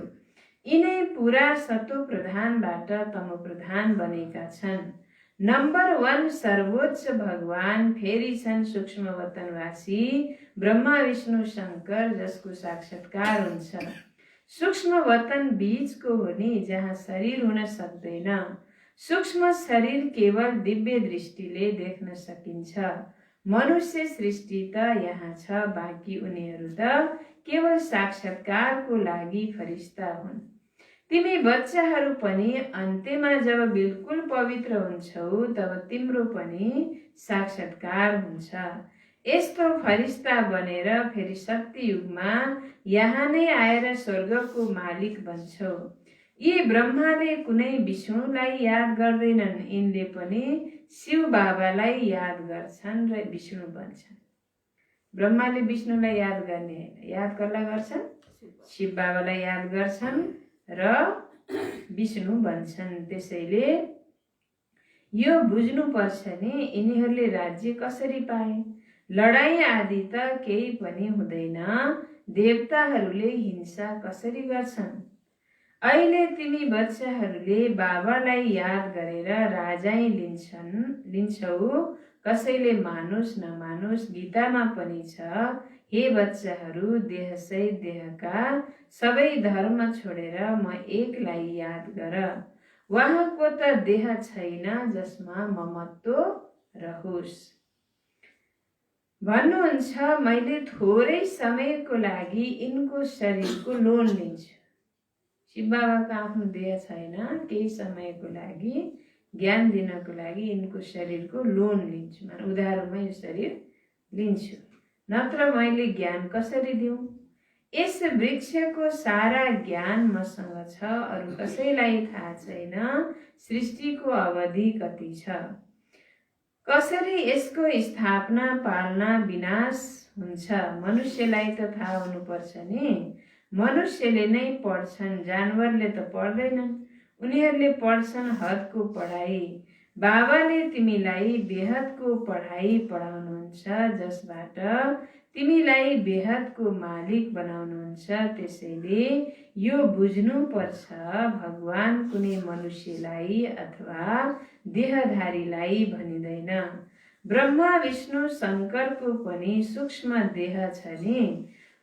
यिनै पुरा सतो प्रधानबाट तमो प्रधान बनेका छन्। नम्बर 1 सर्वोच्च भगवान, फेरि छन् सूक्ष्म वतनवासी ब्रह्मा विष्णु शङ्कर, जसको साक्षात्कार हुन्छ। सूक्ष्म वतन बीचको हो नि, जहाँ शरीर हुन सक्दैन। सूक्ष्म शरीर केवल दिव्य दृष्टिले देख्न सकिन्छ। मनुष्य सृष्टि त यहाँ छ, बाँकी उनीहरू त केवल साक्षात्कारको लागि फरिस्ता हुन्। तिमी बच्चाहरू पनि अन्त्यमा जब बिल्कुल पवित्र हुन्छौ, तब तिम्रो पनि साक्षात्कार हुन्छ। यस्तो फरिस्ता बनेर फेरि सत्ययुगमा यहाँ नै आएर स्वर्गको मालिक बन्छौ। यी ब्रह्माले कुनै विष्णुलाई याद गर्दैनन्, यिनले पनि शिव बाबालाई याद गर्छन् र विष्णु बन्छन्। ब्रह्माले विष्णुलाई याद गर्ने होइन, याद कसलाई गर्छन्? शिव बाबालाई याद गर्छन् र विष्णु बन्छन्। त्यसैले यो बुझ्नुपर्छ नि, यिनीहरूले राज्य कसरी पाए? लडाईँ आदि त केही पनि हुँदैन। देवताहरूले हिंसा कसरी गर्छन्? अहिले तिमी बच्चाहरूले बाबालाई याद गरेर राजाई लिन्छौ। कसैले मानुस् नमानुस्, गीतामा पनि छ, हे बच्चाहरू, देहसहित देहका सबै धर्म छोडेर म एकलाई याद गर। उहाँको त देह छैन जसमा ममत्व रहोस्। भन्नुहुन्छ, मैले थोरै समयको लागि यिनको शरीरको लोन लिन्छु। शिव बाबाको आफ्नो देह छैन, केही समयको लागि ज्ञान दिनको लागि यिनको शरीरको लोन लिन्छु, माने उधारोमा यो शरीर लिन्छु, नत्र मैले ज्ञान कसरी दिउँ? यस वृक्षको सारा ज्ञान मसँग छ, अरू कसैलाई थाहा छैन सृष्टिको अवधि कति छ, कसरी यसको स्थापना पालना विनाश हुन्छ। मनुष्यलाई त थाहा हुनुपर्छ नि। मनुष्यले नै पढ्छन्, जानवरले त पढ्दैनन्। उनीहरूले पढ्छन् हदको पढाइ। बाबाले तिमीलाई बेहदको पढाइ पढाउनुहुन्छ, जसबाट तिमीलाई बेहदको मालिक बनाउनुहुन्छ। त्यसैले यो बुझ्नुपर्छ, भगवान कुनै मनुष्यलाई अथवा देहधारीलाई भनिँदैन। ब्रह्मा विष्णु शङ्करको पनि सूक्ष्म देह छ नि,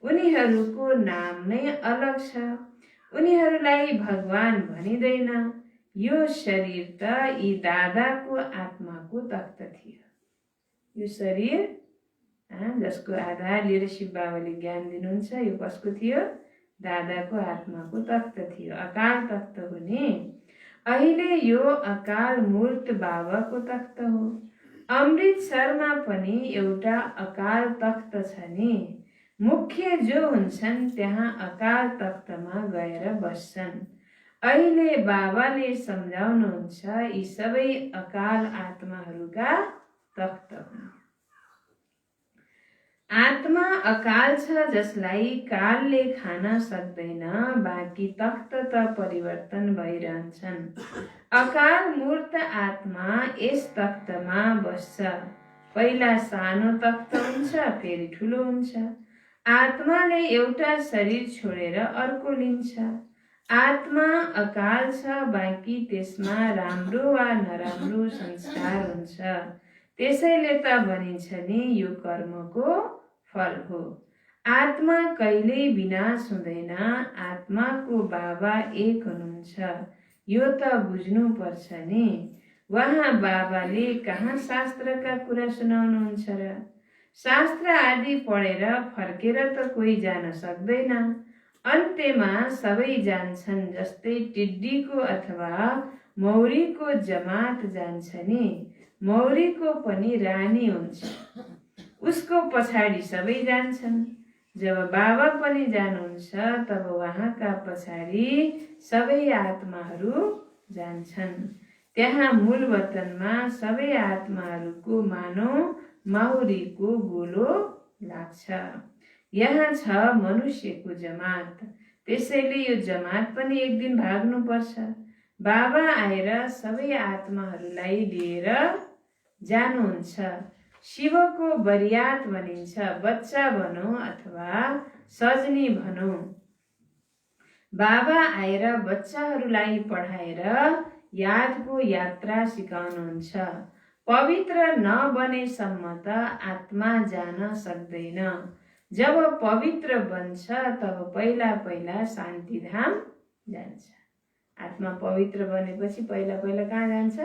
उनीहरूको नाम नै अलग छ। उनीहरूलाई भगवान भनिँदैन। यो शरीर त यी दादाको आत्माको तख्त थियो। यो शरीर जसको आधार लिएर शिव बाबाले ज्ञान दिनुहुन्छ, यो कसको थियो? दादाको आत्माको तख्त थियो, अकाल तख्त हो नि। अहिले यो अकाल मूर्त बाबाको तख्त हो। अमृतसरमा पनि एउटा अकाल तख्त छ नि। मुख्य जो हुन्छन् त्यहाँ अकाल तख्तमा गएर बस्छन्। अहिले बाबाले सम्झाउनुहुन्छ यी सबै अकाल आत्माहरूका तख्त हुन्। आत्मा अकाल छ जसलाई कालले खान सक्दैन, बाँकी तख्त त परिवर्तन भइरहन्छन्। अकाल मूर्त आत्मा यस तख्तमा बस्छ। पहिला सानो तख्त हुन्छ, फेरि ठुलो हुन्छ। आत्माले एउटा शरीर छोडेर अर्को लिन्छ। आत्मा अकाल छ, बाँकी त्यसमा राम्रो वा नराम्रो संस्कार हुन्छ। त्यसैले त भनिन्छ नि यो कर्मको फल हो। आत्मा कहिल्यै विनाश हुँदैन। आत्माको बाबा एक हुनुहुन्छ, यो त बुझ्नु पर्छ नि। वहाँ बाबाले कहाँ शास्त्रका कुरा सुनाउनुहुन्छ र? शास्त्र आदि पढेर फर्केर त कोही जान सक्दैन। अन्त्यमा सबै जान्छन्, जस्तै टिड्डीको अथवा मौरीको जमात जान्छ नि। मौरीको पनि रानी हुन्छ, उसको पछाडि सबै जान्छन्। जब बाबा पनि जानुहुन्छ तब उहाँका पछाडि सबै आत्माहरू जान्छन्। त्यहाँ मूल वतनमा सबै आत्माहरूको मानव मौरीको गोलो लाग्छ। यहाँ छ मनुष्यको जमात, त्यसैले यो जमात पनि एक दिन भाग्नुपर्छ। बाबा आएर सबै आत्माहरूलाई लिएर जानुहुन्छ। शिवको बरियात भनिन्छ, बच्चा भनौँ अथवा सजनी भनौँ। बाबा आएर बच्चाहरूलाई पढाएर यादको यात्रा सिकाउनुहुन्छ। पवित्र नबनेसम्म त आत्मा जान सक्दैन। जब पवित्र बन्छ तब पहिला पहिला शान्तिधाम जान्छ। आत्मा पवित्र बनेपछि पहिला पहिला कहाँ जान्छ?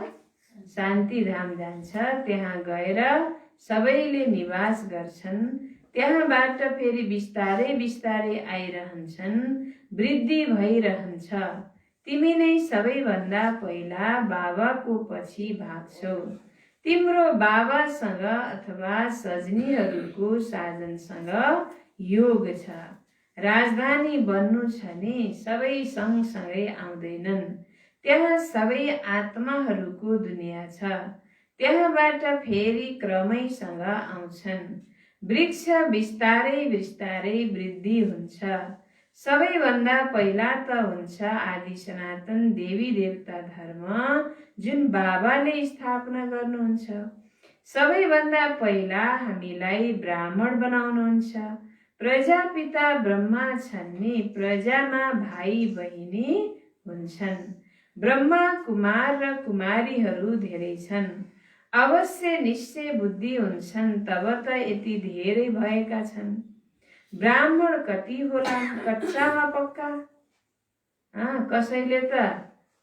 शान्तिधाम जान्छ। त्यहाँ गएर सबैले निवास गर्छन्। त्यहाँबाट फेरि बिस्तारै बिस्तारै आइरहन्छन्, वृद्धि भइरहन्छ। तिमी नै सबैभन्दा पहिला बाबाको पछि भाग्छौ। तिम्रो बाबासँग अथवा सजनीहरूको साजनसँग योग छ। राजधानी बन्नु छ नि, सबै सँगसँगै आउँदैनन्। त्यहाँ सबै आत्माहरूको दुनियाँ छ। त्यहाँबाट फेरि क्रमैसँग आउँछन्। वृक्ष बिस्तारै बिस्तारै वृद्धि हुन्छ। सबैभन्दा पहिला त हुन्छ आदि सनातन देवी देवता धर्म, जुन बाबाले स्थापना गर्नुहुन्छ। सबैभन्दा पहिला हामीलाई ब्राह्मण बनाउनुहुन्छ। प्रजापिता ब्रह्मा छन् नि, प्रजामा भाइ बहिनी हुन्छन्। ब्रह्मा कुमार र कुमारीहरू धेरै छन्। अवश्य निश्चय बुद्धि हुन्छन्, तब त यति धेरै भएका छन्। ब्राह्मण कति होला? कच्चा वा पक्का? कसैले त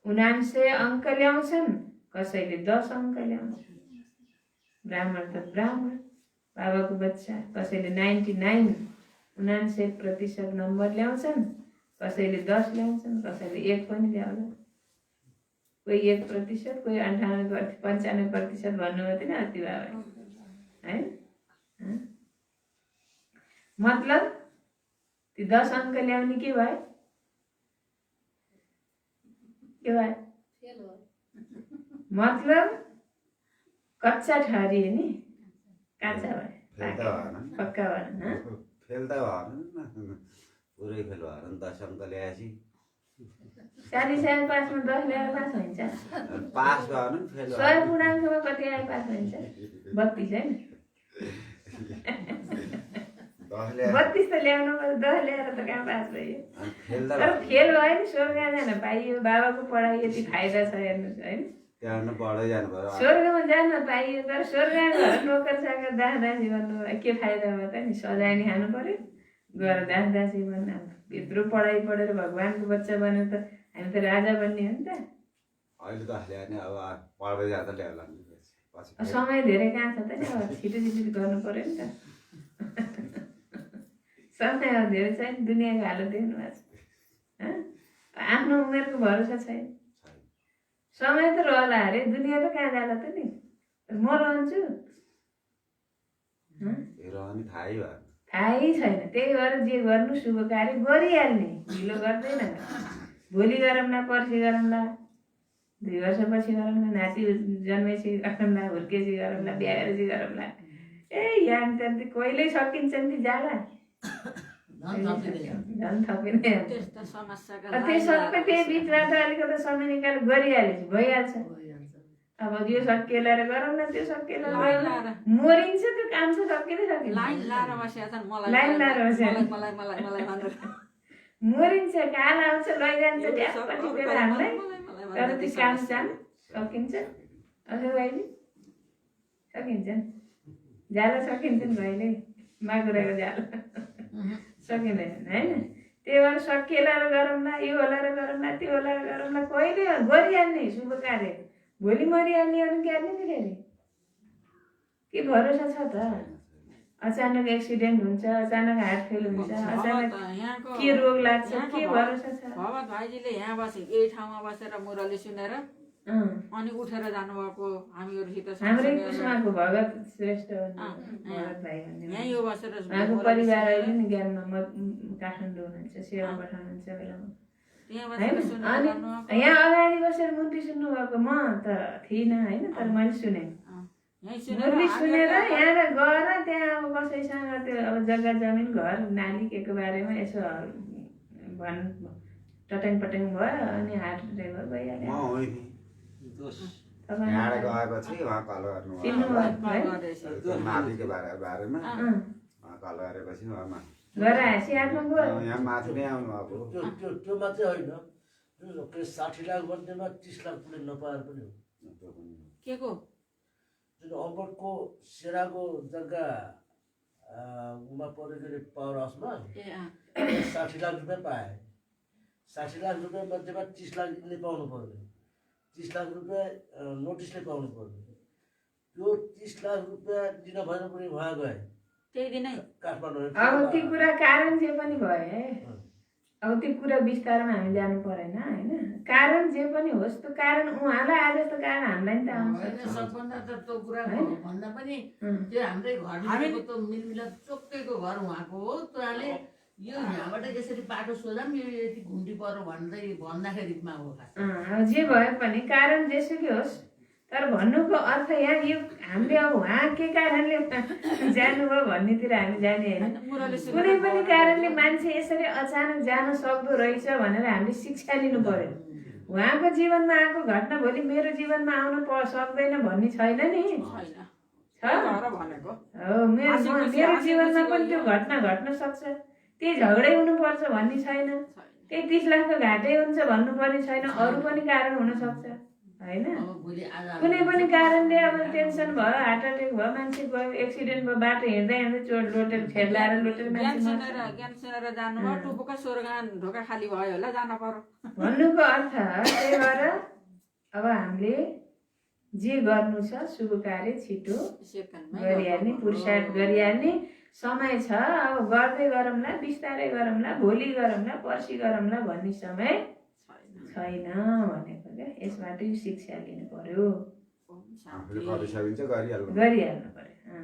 79 अङ्क ल्याउँछन्, कसैले 10 अङ्क ल्याउँछन्। ब्राह्मण त ब्राह्मण, बाबाको बच्चा। कसैले 99% नम्बर ल्याउँछन्, कसैले 10 ल्याउँछन्, कसैले 1 पनि ल्याउँछन्। कोही 1%, कोही 95% भन्नुभयो थिएन अस्ति बाबा, है? मतलब ती 10 अङ्क ल्याउने के भयो? के भयो? मतलब कच्चा ठहरिए नि, काँचा भयो, पक्का भएन। फेल त भएन, पुरै फेल भएन। 10 अङ्क ल्याएपछि 40 पासमा 10 ल्याएर पास हुन्छ। पास भएन, फेल 100 पूर्णाङ्कमा कति आए पास हुन्छ? 32 हैन? 32 त ल्याउनु पर्छ, 10 ल्याएर त कहाँ पास भयो? तर फेल भयो नि, स्वर्ग जान पाइयो। बाबाको पढाइ यति फाइदा छ हेर्नुहोस्, होइन? त्यहाँ पढ्दै जानु पर्यो। स्वर्गमा जान पाइयो, तर स्वर्गमा गएर नोकर चाकर दासदासी भन्नु के फाइदा भयो त नि? सजाय नि खानु पर्यो, गएर दासदासी बन्न। यत्रो पढाइ पढेर भगवानको बच्चा बन्यो त हामी त राजा बन्ने हो नि त। अहिले 10 ल्यायो नि, अब पढ्दै जाँदा ल्याउला नि। समय धेरै कहाँ छ त नि, अब छिटो छिटो गर्नु पर्यो नि त। समय अब धेरै छैन, दुनियाँको हालत देख्नु भएको छ। आफ्नो उमेरको भरोसा छैन। समय त रहला अरे दुनियाँ त कहाँ जाला त नि म रहन्छु रहने थाहै भएन थाहै छैन त्यही भएर जे गर्नु शुभ कार्य गरिहाल्ने ढिलो गर्दैन भोलि गरौँला पर्सि गरौँला 2 वर्षपछि गरौँला नाति जन्मेपछि गरौँला हुर्केपछि गरौँला बिहा गरेपछि गरौँला यान त्यहाँ कहिल्यै सकिन्छ नि जाला झन् थपिँदै त्यस्ता समस्याका त्यो सबै त्यही बिचबाट अलिकति समय निकालेर गरिहालेपछि भइहाल्छ अब यो सकिएला गरौँला त्यो सकिएला मरिन्छ त्यो काम चाहिँ सकिँदै सकिन्छ लाइन लाएर बसेको छ मलाई लाइन लाएर बसेको मलाई मलाई मलाई भनेर मरिन्छ काल आउँछ लैजान्छ ट्यापपछि दिएर हामीलाई तर त्यो काम चाहिँ सकिन्छ अझ अहिले सकिन्छ नि जाला सकिन्छ नि कहिले माकुराको जाला सकिँदैन होइन त्यही भएर सकिएला गरौँला यो होला गरौँला त्यो होला गरौँला कहिले गरिहाल्ने शुभ कार्य भोलि मरिहाल्ने अनि क्याल्ने नि अरे के भरोसा छ त अचानक एक्सिडेन्ट हुन्छ अचानक हार्ट फेल हुन्छ अचानक के रोग लाग्छ के भरोसा छ भगत भाइजीले यहाँ बसे यही ठाउँमा बसेर मुरली सुनेर अनि उठेर जानुभएको हामीहरूसित हाम्रै कुसमाको भगत श्रेष्ठ भगत भाइ भन्ने यहीँ यो बसेर उहाँको परिवार अहिले नि ज्ञानमा काठमाडौँ हुनुहुन्छ सेवा पठाउनुहुन्छ बेलामा अनि यहाँ अगाडि बसेर मुरली सुन्नुभएको म त थिइनँ होइन तर मैले सुने मुरली सुनेर यहाँ गएर त्यहाँ अब कसैसँग त्यो अब जग्गा जमिन घर नाली के को बारेमा यसो टट्याङ पट्याङ भयो अनि हार्ट एट्याक भयो भइहाल्यो यहाँ गएपछि उहाँ कल गर्नु माथिको बारेमा कल गरेपछि उहाँमा यहाँ माथि नै आउनु अब त्यो मात्रै होइन 60 लाख मध्येमा 30 लाख पुग्न नपाएर पनि हो के को जुन अम्बरको सेराको जग्गा उमा परेको पावर हाउसमा 60 लाख रुपियाँ पाए 60 लाख रुपियाँ मध्येमा 30 लाख यिनले पाउनु पर्ने 30 लाख रुपियाँ नोटिसले पाउनु पर्ने त्यो 30 लाख रुपियाँ दिन भएन पनि उहाँ गए त्यही दिनै काठमाडौँ अब त्यो कुरा कारण जे पनि भयो है अब त्यो कुरा विस्तारमा हामी जानु परेन होइन कारण जे पनि होस् त्यो कारण उहाँलाई आज जस्तो कारण हामीलाई नि त आउँछ सबभन्दा त त्यो कुरा भन्दा पनि त्यो हाम्रै घरको त मिलमिलाप चोक्कैको घर उहाँको हो उहाँले यो यहाँबाट यसरी बाटो सोधा पनि यो यति घुम्टी पर्यो भन्दाखेरिमा हो जे भए पनि कारण जेसुकै होस् तर भन्नुको अर्थ यहाँ यो हामीले अब उहाँ के कारणले जानुभयो भन्नेतिर हामी जाने होइन कुनै पनि कारणले मान्छे यसरी अचानक जान सक्दो रहेछ भनेर हामीले शिक्षा लिनु पर्यो उहाँको जीवनमा आएको घटना भोलि मेरो जीवनमा आउन सक्दैन भन्ने छैन नि मेरो जीवनमा पनि त्यो घटना घट्न सक्छ त्यही झगडै हुनुपर्छ भन्ने छैन त्यही 30 लाखको घाटै हुन्छ भन्नुपर्ने छैन अरू पनि कारण हुन सक्छ होइन कुनै पनि कारणले अब टेन्सन भयो हार्ट एट्याक भयो मान्छे गयो एक्सिडेन्ट भयो बाटो हिँड्दा हिँड्दै चोट लोटेर ठेलाएर लोटेर मान्छे जानुभयो टुपुका सोरगान ढोका खाली भयो होला जान पर्यो भन्नुको अर्थ त्यही भएर अब हामीले जे गर्नु छ शुभ कार्य छिटो गरिहाल्ने पुरुषार्थ गरिहाल्ने समय छ अब गर्दै गरौँला बिस्तारै गरौँला भोलि गरौँला पर्सि गरौँला भन्ने समय छैन भनेको क्या यसबाट शिक्षा लिनु पर्यो गरिहाल्नु पर्यो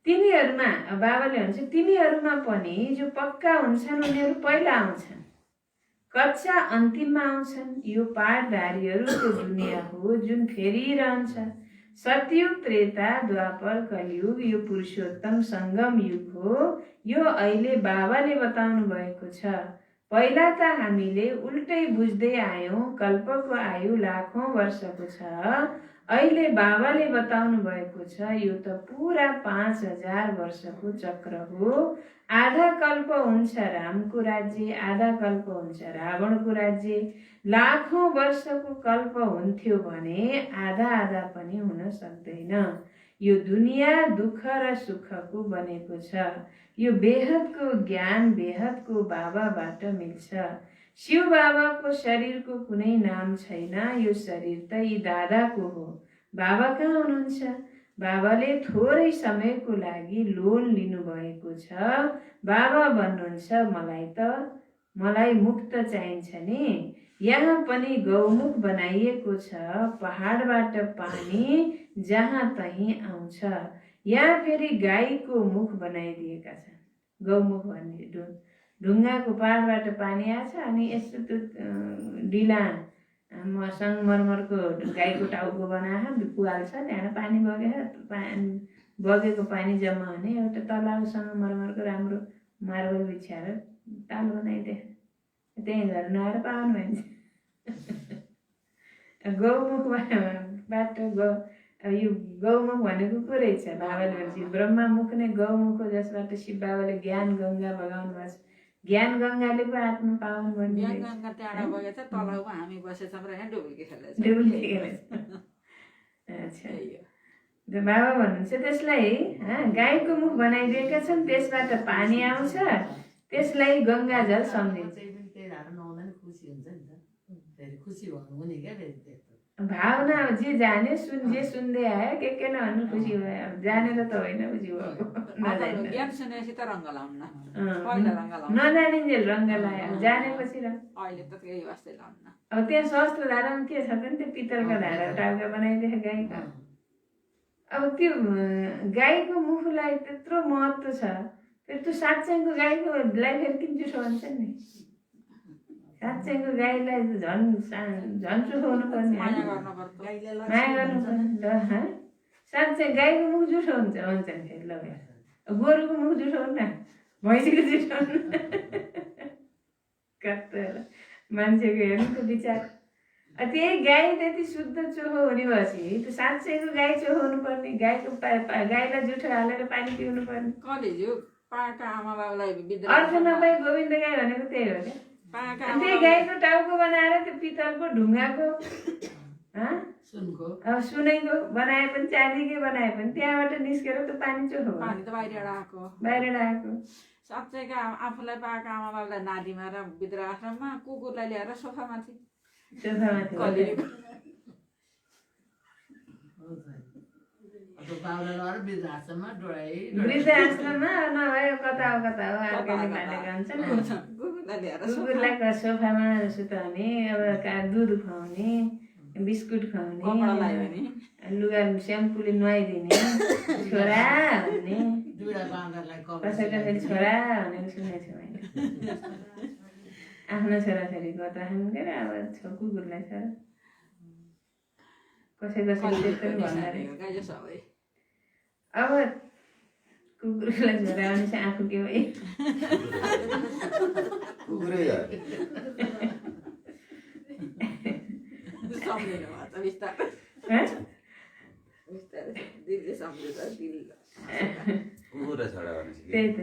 तिनीहरूमा बाबाले भन्छ तिनीहरूमा पनि जो पक्का हुन्छन् उनीहरू पहिला आउँछन् कच्चा अन्तिममा आउँछन् यो पाठधारीहरू त्यो दुनियाँ हो जुन फेरिरहन्छ सतयुग त्रेता द्वापर कलियुग यो पुरुषोत्तम सङ्गम युग हो यो अहिले बाबाले बताउनु भएको छ पहिला त हामीले उल्टै बुझ्दै आयौं कल्पको आयु लाखौं वर्षको छ अहिले बाबाले बताउनु भएको छ यो त पुरा 5000 वर्षको चक्र हो आधा कल्प हुन्छ रामको राज्य आधा कल्प हुन्छ रावणको राज्य लाखौं वर्षको कल्प हुन्थ्यो भने आधा आधा पनि हुन सक्दैन यो दुनियाँ दुःख र सुखको बनेको छ यो बेहदको ज्ञान बेहदको बाबाबाट मिल्छ शिव बाबाको शरीरको कुनै नाम छैन यो शरीर त यी दादाको हो बाबा कहाँ हुनुहुन्छ बाबाले थोरै समयको लागि लोन लिनुभएको छ बाबा भन्नुहुन्छ मलाई मुक्त चाहिन्छ नि यहाँ पनि गौमुख बनाइएको छ, पहाडबाट पानी जहाँ तहीँ आउँछ। यहाँ फेरि गाईको मुख बनाइदिएका छन्। गौमुख भन्ने ढुङ्गाको पहाडबाट पानी आछ, अनि यस्तो त्यो डिला सङ्गमरमरको गाईको टाउको बनाएर पुहाल्छ, त्यहाँबाट पानी बगेको पानी जम्मा हुने एउटा तलाउ सङ्गमरमरको राम्रो मार्बल बिछ्याएर ताल बनाइदिए, त्यहीँ घर नआएर पाउनु भन्छ। गौमुखबाट यो गौमुख भनेको को रहेछ बाबाले भन्छ, ब्रह्ममुख नै गौमुख हो, जसबाट शिव बाबाले ज्ञान गङ्गा बगाउनु भएको छ। ज्ञान गङ्गाले पो आत्मा पाउनु भन्ने ज्ञान गङ्गा त्यहाँबाट बगेछ, तलाउमा हामी बसेछौँ र यहाँ डुबुल्की खेलेछ। अच्छा, बाबा भन्नुहुन्छ त्यसलाई गाईको मुख बनाइदिएका छन्, त्यसबाट पानी आउँछ, त्यसलाई गङ्गा जल सम्झिन्छ। भावना जे जाने जे सुन्दै आयो के नभन्नु खुसी भयो। जानेर त होइन, खुसी भयो। ज्ञान सुनेपछि त रङ्ग लाउन्न, पहिला रङ्ग लाउनु नजानिन्जेल रङ्ग लायो, जानेपछि र अहिले त केही वास्तै लाउन्न। अब त्यहाँ सस्तो धारामा के छ भने त्यो पितलका धारा टाउका बनाइदिएको गाईका। अब त्यो गाईको मुखलाई त्यत्रो महत्त्व छ, फेरि त्यो साँच्चैको गाईकोलाई फेरि किन जुठो भन्छ नि। साँच्चैको गाईलाई झन् चुखो हुनुपर्ने, माया गर्नुपर्ने। साँच्चै गाईको मुख जुठो हुन्छ भन्छन् फेरि लगेर, गोरुको मुख जुठो हुन्न, भैँसीको जुठो हुन्न। कस्तो मान्छेको हेर्नुको विचार। त्यही गाई त्यति शुद्ध चोखो हुने भएपछि त्यो साँच्चैको गाई चोखो हुनुपर्ने, गाईलाई जुठो हालेर पानी पिउनु पर्ने। कलेज्यू पाका आमा बाबुलाई अर्थ नपाई गोविन्द गाई भनेको त्यही हो क्या। त्यही गाईको टाउको बनाएर त्यो पितलको ढुङ्गाको सुनको बनाए पनि चाँदीकै बनाए पनि त्यहाँबाट निस्केर त्यो पानी चोखो पानी त बाहिर आएको। साँच्चैका आफूलाई पाएका आमा बाबुलाई नालीमा र वृद्धाश्रममा, कुकुरलाई ल्याएर सोफामाथि वृद्धाश्रममा नभए कता हो अर्काले पालेका हुन्छन्। कुकुरलाई सोफामा सुताउने, अब दुध खुवाउने, बिस्कुट खुवाउने, लुगा स्याम्पूले नुहाइदिने, छोरा भन्ने, कसैका फेरि छोरा भनेर सुनेको छु मैले। आफ्नो छोराछोरीको त के अब कुकुरलाई छ, कसैले त्यस्तो भन्दा अब कुकुरलाई छोरा भने चाहिँ आफू के भयो त्यही त।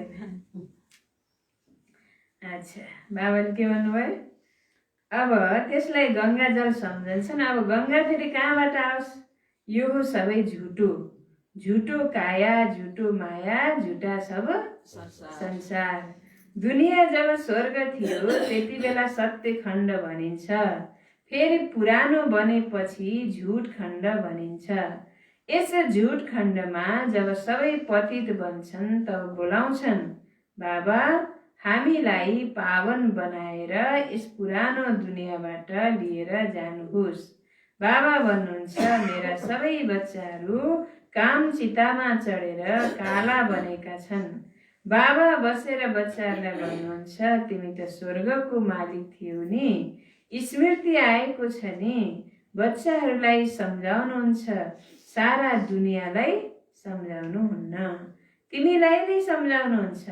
अच्छा, बाबाले के भन्नुभयो? अब त्यसलाई गङ्गा जल सम्झन्छन्। अब गङ्गा फेरि कहाँबाट आओस्? यो हो सबै झुटो, झुटो काया, झुटो माया, झुटा सब संसार। दुनियाँ जब स्वर्ग थियो त्यति बेला सत्य खण्ड भनिन्छ, फेरि पुरानो बनेपछि झुट खण्ड भनिन्छ। यस झुट खण्डमा जब सबै पतित बन्छन् तब बोलाउँछन्, बाबा हामीलाई पावन बनाएर यस पुरानो दुनियाँबाट लिएर जानुहोस्। बाबा भन्नुहुन्छ, मेरा सबै बच्चाहरू काम चितामा चढेर काला बनेका छन्। बाबा बसेर बच्चाहरूलाई भन्नुहुन्छ, तिमी त स्वर्गको मालिक थियौ नि, स्मृति आएको छ नि। बच्चाहरूलाई सम्झाउनुहुन्छ, सारा दुनियाँलाई सम्झाउनुहुन्न, तिमीलाई नै सम्झाउनुहुन्छ।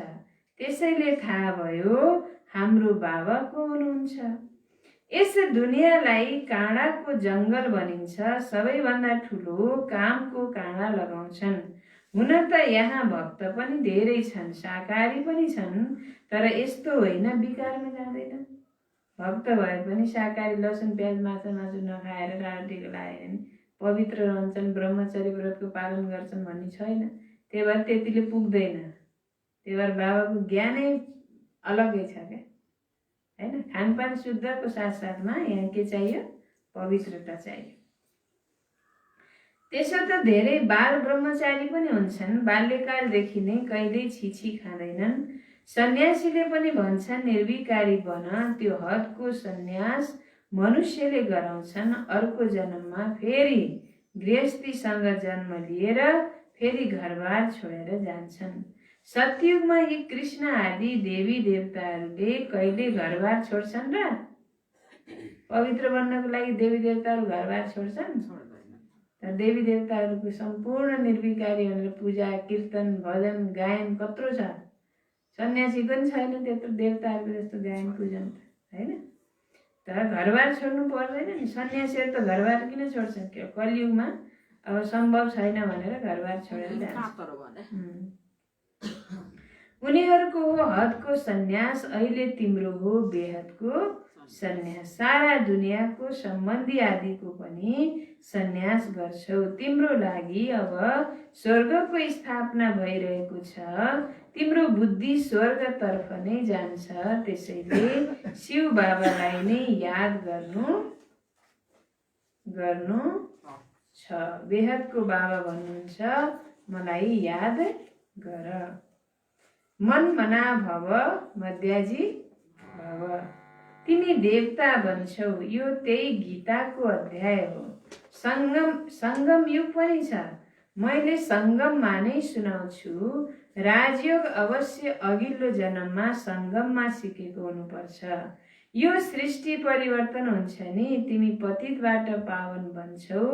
त्यसैले थाहा भयो हाम्रो बाबा को हुनुहुन्छ। यस दुनियाँलाई काँडाको जङ्गल भनिन्छ, सबैभन्दा ठुलो कामको काँडा लगाउँछन्। हुन त यहाँ भक्त पनि धेरै छन्, शाकाहारी पनि छन्, तर यस्तो होइन विकारमा जाँदैन। भक्त भए पनि शाकाहारी लसुन प्याज माछा मासु नखाएर राटीको लगाएर पवित्र रहन्छन्, ब्रह्मचर्य व्रतको पालन गर्छन् भन्ने छैन। त्यही भएर त्यतिले पुग्दैन। त्यही भएर बाबाको ज्ञानै अलगै छ क्या, होइन। खानपान शुद्धको साथसाथमा यहाँ के चाहियो? पवित्रता चाहियो। त्यसो त धेरै बाल ब्रह्मचारी पनि हुन्छन्, बाल्यकालदेखि नै कहिल्यै छिछि खाँदैनन्। सन्यासीले पनि भन्छन् निर्विकारी बन, त्यो हदको सन्यास मनुष्यले गराउँछन्। अर्को जन्ममा फेरि गृहस्थीसँग जन्म लिएर फेरि घरबार छोडेर जान्छन्। सतयुगमा यी कृष्ण आदि देवी देवताहरूले कहिले घरबार छोड्छन् र? पवित्र बन्नको लागि देवी देवताहरू घरबार छोड्छन्? तर देवी देवताहरूको सम्पूर्ण निर्विकारी भनेर पूजा कीर्तन भजन गायन कत्रो छ। सन्यासीको पनि छैन त्यत्रो देवताहरूको जस्तो गायन पूजन त, होइन? तर घरबार छोड्नु पर्दैन नि। सन्यासीहरू त घरबार किन छोड्छन्? कलियुगमा अब सम्भव छैन भनेर घरबार छोडेर जान्छ। उनीहरूको हो हदको सन्यास, अहिले तिम्रो हो बेहदको सन्यास। सारा दुनियाँको सम्बन्धी आदिको पनि सन्यास गर्छौ। तिम्रो लागि अब स्वर्गको स्थापना भइरहेको छ। तिम्रो बुद्धि स्वर्गतर्फ नै जान्छ। त्यसैले शिव बाबालाई नै याद गर्नु छ। बेहदको बाबा भन्नुहुन्छ, मलाई याद गर। मन मना भव मध्याजी भव। तिमी देवता बन्छौ। यो त्यही गीताको अध्याय हो। संगम युग पनि छ। मैले संगममा नै सुनाउँछु। राजयोग अवश्य अघिल्लो जन्ममा संगममा सिकेको हुनुपर्छ। यो सृष्टि परिवर्तन हुन्छ नि, तिमी पतितबाट पावन बन्छौ।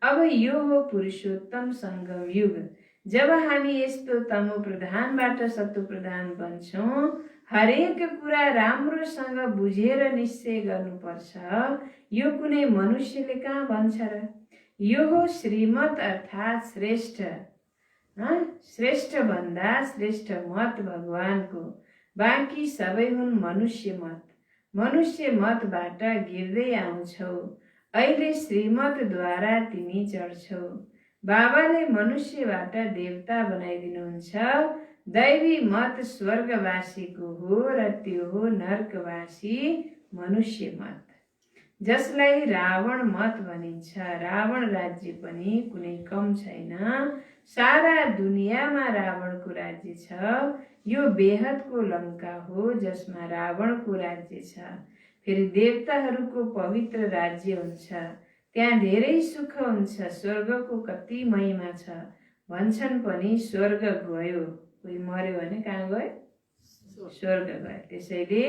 अब यो हो पुरुषोत्तम संगम युग, जब हामी यस्तो तमो प्रधानबाट सत्व प्रधान बन्छौँ। हरेक कुरा राम्रोसँग बुझेर निश्चय गर्नुपर्छ। यो कुनै मनुष्यले कहाँ भन्छ र? यो हो श्रीमत अर्थात् श्रेष्ठ श्रेष्ठ भन्दा श्रेष्ठ मत भगवानको। बाँकी सबै हुन् मनुष्य मत। मनुष्य मतबाट गिर्दै आउँछौ। अहिले श्रीमतद्वारा तिमी चढ्छौ। बाबाले मनुष्यबाट देवता बनाइदिनुहुन्छ। दैवी मत स्वर्गवासीको हो र त्यो हो नर्कवासी मनुष्य मत, जसलाई रावण मत भनिन्छ। रावण राज्य पनि कुनै कम छैन। सारा दुनियाँमा रावणको राज्य छ। यो बेहदको लङ्का हो जसमा रावणको राज्य छ। फेरि देवताहरूको पवित्र राज्य हुन्छ। त्यहाँ धेरै सुख हुन्छ। स्वर्गको कति महिमा छ। भन्छन् पनि स्वर्ग गयो, कोही मर्यो भने कहाँ गयो? स्वर्ग गयो। त्यसैले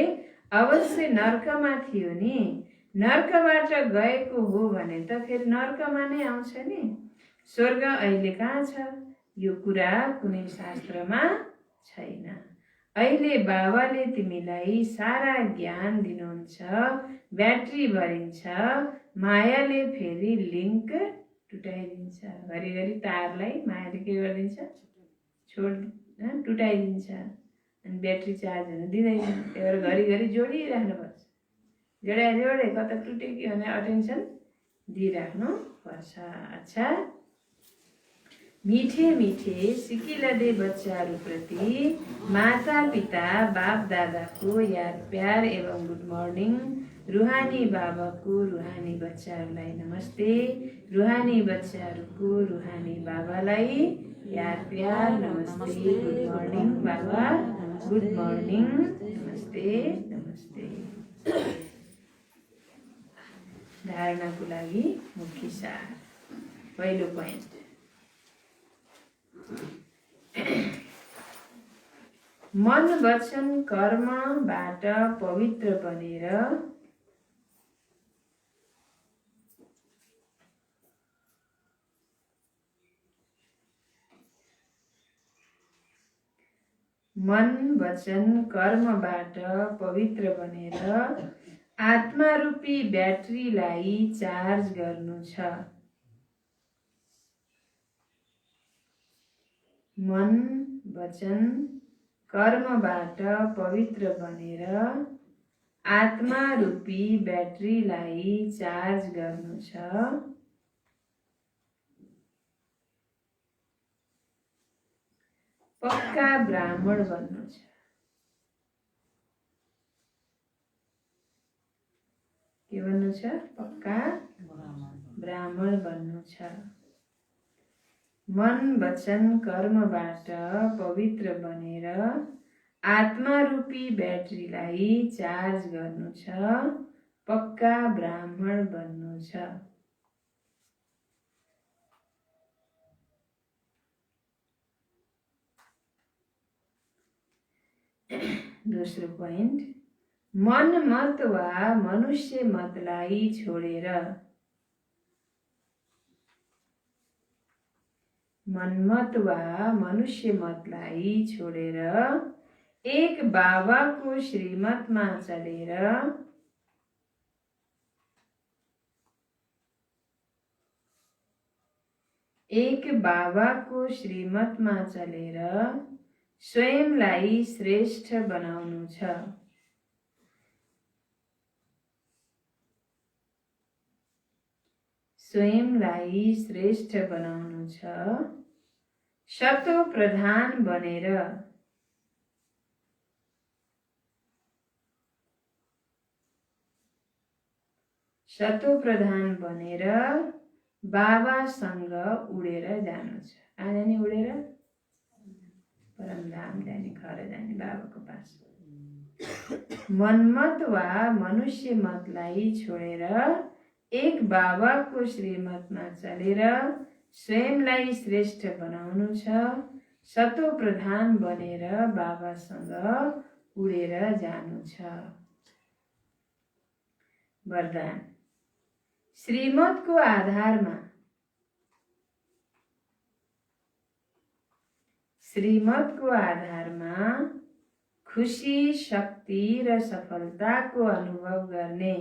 अवश्य नर्कमा थियो नि। नर्कबाट गएको हो भने त फेरि नर्कमा नै आउँछ नि। स्वर्ग अहिले कहाँ छ? यो कुरा कुनै शास्त्रमा छैन। अहिले बाबाले तिमीलाई सारा ज्ञान दिनुहुन्छ। ब्याट्री भरिन्छ। मायाले फेरि लिङ्क टुटाइदिन्छ। घरिघरि तारलाई मायाले के गरिदिन्छ? टुटाइदिन्छ। अनि ब्याट्री चार्ज हुन दिँदैन। त्यही भएर घरिघरि जोडिराख्नुपर्छ। जोडे कता टुट्यो कि भने अटेन्सन दिइराख्नु पर्छ। अच्छा, मीठे मीठे सिकिलदे बच्चाहरूप्रति माता पिता बाप दादाको याद प्यार एवं गुड मर्निङ। रुहानी बाबाको रुहानी बच्चाहरूलाई नमस्ते। रुहानी बच्चाहरूको रुहानी बाबालाई याद प्यार नमस्ते। गुड मर्निङ बाबा, गुड मर्निङ, नमस्ते नमस्ते। धारणाको लागि मुख्य सार। पहिलो पोइन्ट, मन वचन कर्मबाट पवित्र बनेर आत्मारूपी ब्याट्रीलाई चार्ज गर्नु छ। मन वचन कर्मबाट पवित्र बनेर आत्मारूपी ब्याट्रीलाई चार्ज गर्नु छ। पक्का ब्राह्मण बन्नु छ। के बन्नु छ? पक्का ब्राह्मण बन्नु छ। मन वचन कर्मबाट पवित्र बनेर आत्मारूपी ब्याट्रीलाई चार्ज गर्नु छ। पक्का ब्राह्मण बन्नु छ। दोस्रो पोइन्ट, मनमत वा मनुष्य मतलाई छोडेर, मनमत वा मनुष्य मतलाई छोडेर एक बाबाको श्रीमतमा चलेर, एक बाबाको श्रीमतमा चलेर स्वयंलाई श्रेष्ठ बनाउनु छ। स्वयंलाई श्रेष्ठ बनाउनु छ। शतो प्रधान बनेर, शतो प्रधान बनेर बाबासँग उडेर जानु छ। कहाँ जाने उडेर? परमधाम जाने, घर जाने, बाबाको पास। मनमत वा मनुष्य मतलाई छोडेर एक बाबाको श्रीमतमा चलेर स्वयंलाई श्रेष्ठ बनाउनु छ। शतो प्रधान बनेर बाबासँग उडेर जानु छ। वरदान, श्रीमतको आधारमा, श्रीमतको आधारमा खुशी, शक्ति र सफलताको अनुभव गर्ने,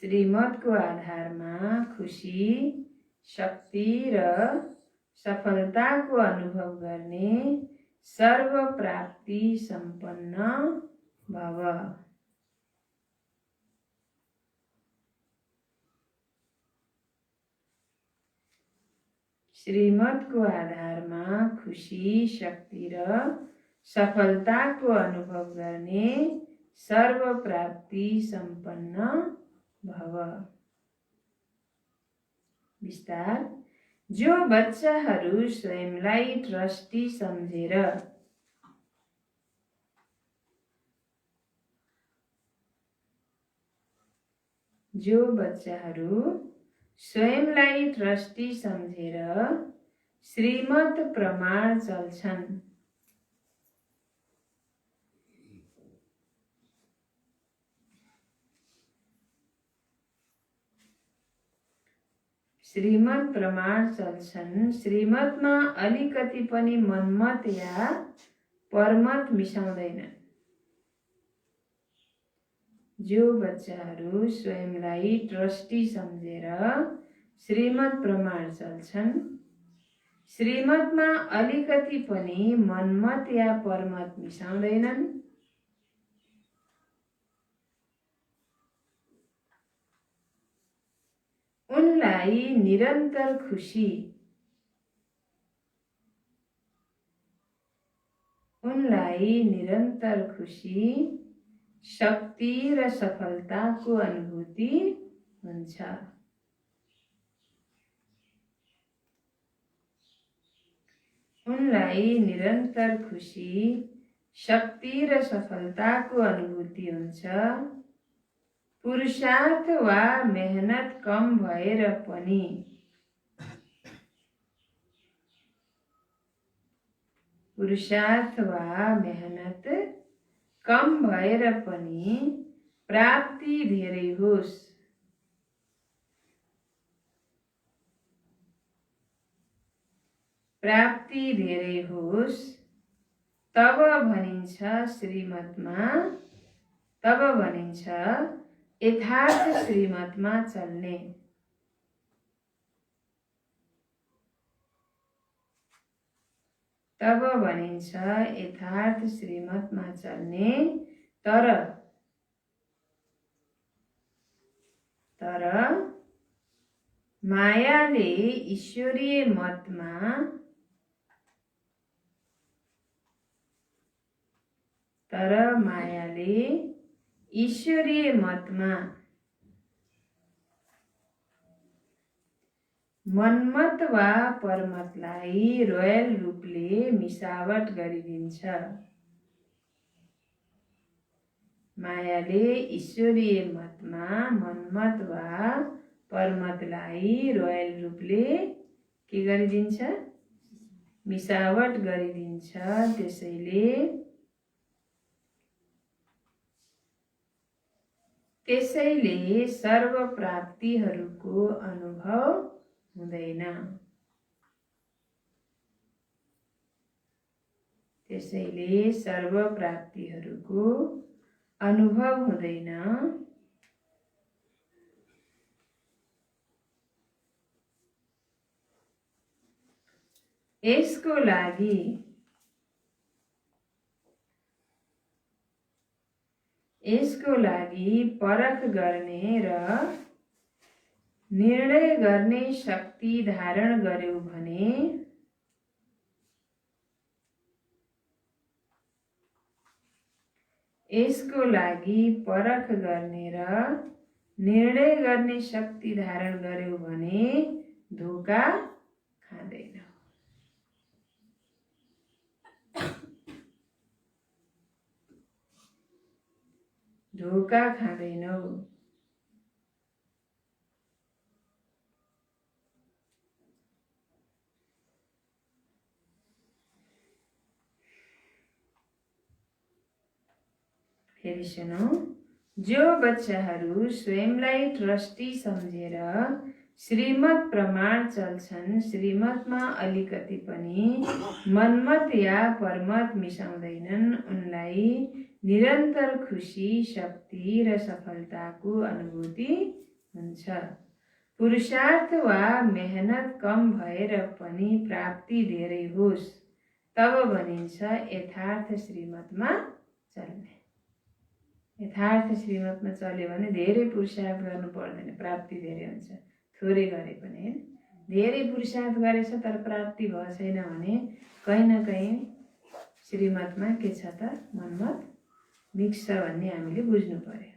श्रीमतको आधारमा खुशी, शक्ति र सफलताको अनुभव गर्ने सर्व प्राप्ति सम्पन्न भव। श्रीमतको आधारमा खुशी, शक्ति र सफलताको अनुभव गर्ने सर्व प्राप्ति सम्पन्न भव। विस्तार, जो बच्चाहरू स्वयंलाई ट्रस्टी सम्झेर, जो बच्चाहरू स्वयंलाई ट्रस्टी सम्झेर श्रीमत प्रमाण चल्छन्, श्रीमत प्रमाण चल्छन्, श्रीमतमा अलिकति पनि मनमत या परमत मिसाउँदैनन्। जो बच्चाहरू स्वयंलाई ट्रस्टी सम्झेर श्रीमत प्रमाण चल्छन्, श्रीमतमा अलिकति पनि मनमत या परमत मिसाउँदैनन्, उनलाई निरन्तर खुशी, उनलाई निरन्तर खुशी, शक्ति र सफलताको अनुभूति हुन्छ। उनलाई निरन्तर खुशी, शक्ति र सफलताको अनुभूति हुन्छ। पुरुषार्थ वा मेहनत कम भएर पनि, पुरुषार्थ वा मेहनत कम भएर पनि प्राप्ति धेरै होस्, प्राप्ति धेरै होस्, तब भनिन्छ श्रीमतमा, तब भनिन्छ यथार्थ श्रीमतमा चल्ने। तब भनिन्छ यथार्थ श्रीमतमा चल्ने। तर मायाले ईश्वरीय मतमा, तर मायाले ईश्वरीय मतमा मनमत वा परमतलाई रोयल रूपले मिसावट गरिदिन्छ। मायाले ईश्वरीय मतमा मनमत वा परमतलाई रोयल रूपले के गरिदिन्छ, मिसावट गरिदिन्छ। त्यसैले सर्व प्राप्तिहरूको अनुभव हुँदैन। यसको लागि परख गर्ने र निर्णय गर्ने शक्ति धारण गर्यौ भने धोका खाँदैन। फेरि सुनौ। जो बच्चाहरू स्वयंलाई ट्रस्टी सम्झेर श्रीमत प्रमाण चल्छन्, श्रीमतमा अलिकति पनि मनमत या परमत मिसाउँदैनन्, उनलाई निरन्तर खुसी, शक्ति र सफलताको अनुभूति हुन्छ। पुरुषार्थ वा मेहनत कम भएर पनि प्राप्ति धेरै होस्, तब भनिन्छ यथार्थ श्रीमतमा चल्ने। यथार्थ श्रीमतमा चल्यो भने धेरै पुरुषार्थ गर्नु पर्दैन, प्राप्ति धेरै हुन्छ। थोरै गरे पनि हैन, धेरै पुरुषार्थ गरेछ तर प्राप्ति भएको छैन भने कहीँ न कहीँ श्रीमतमा के छ त, मनमत मिक्स छ भन्ने हामीले बुझ्नु पर्यो।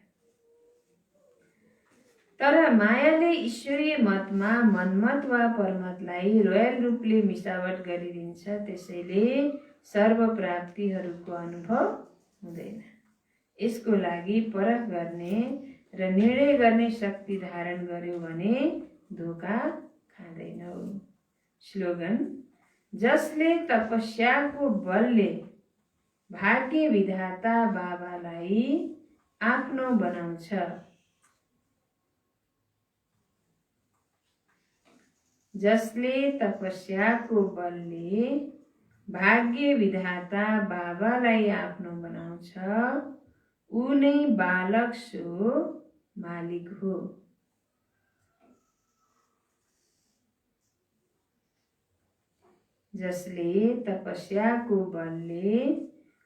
तर मायाले ईश्वरीय मतमा मनमत वा परमतलाई रोयल रूपले मिसावट गरिदिन्छ। त्यसैले सर्व प्राप्तिहरूको अनुभव हुँदैन। यसको लागि परख गर्ने र निर्णय गर्ने शक्ति धारण गर्यौ भने धोका खाँदैनौ। स्लोगन। जसले तपस्याको बलले भाग्य विधाता बाबालाई आफ्नो बनाउँछ, जसले तपस्याको बलले भाग्य विधाता बाबालाई आफ्नो बनाउँछ, ऊ नै बालक सो मालिक हो। जसले तपस्याको बलले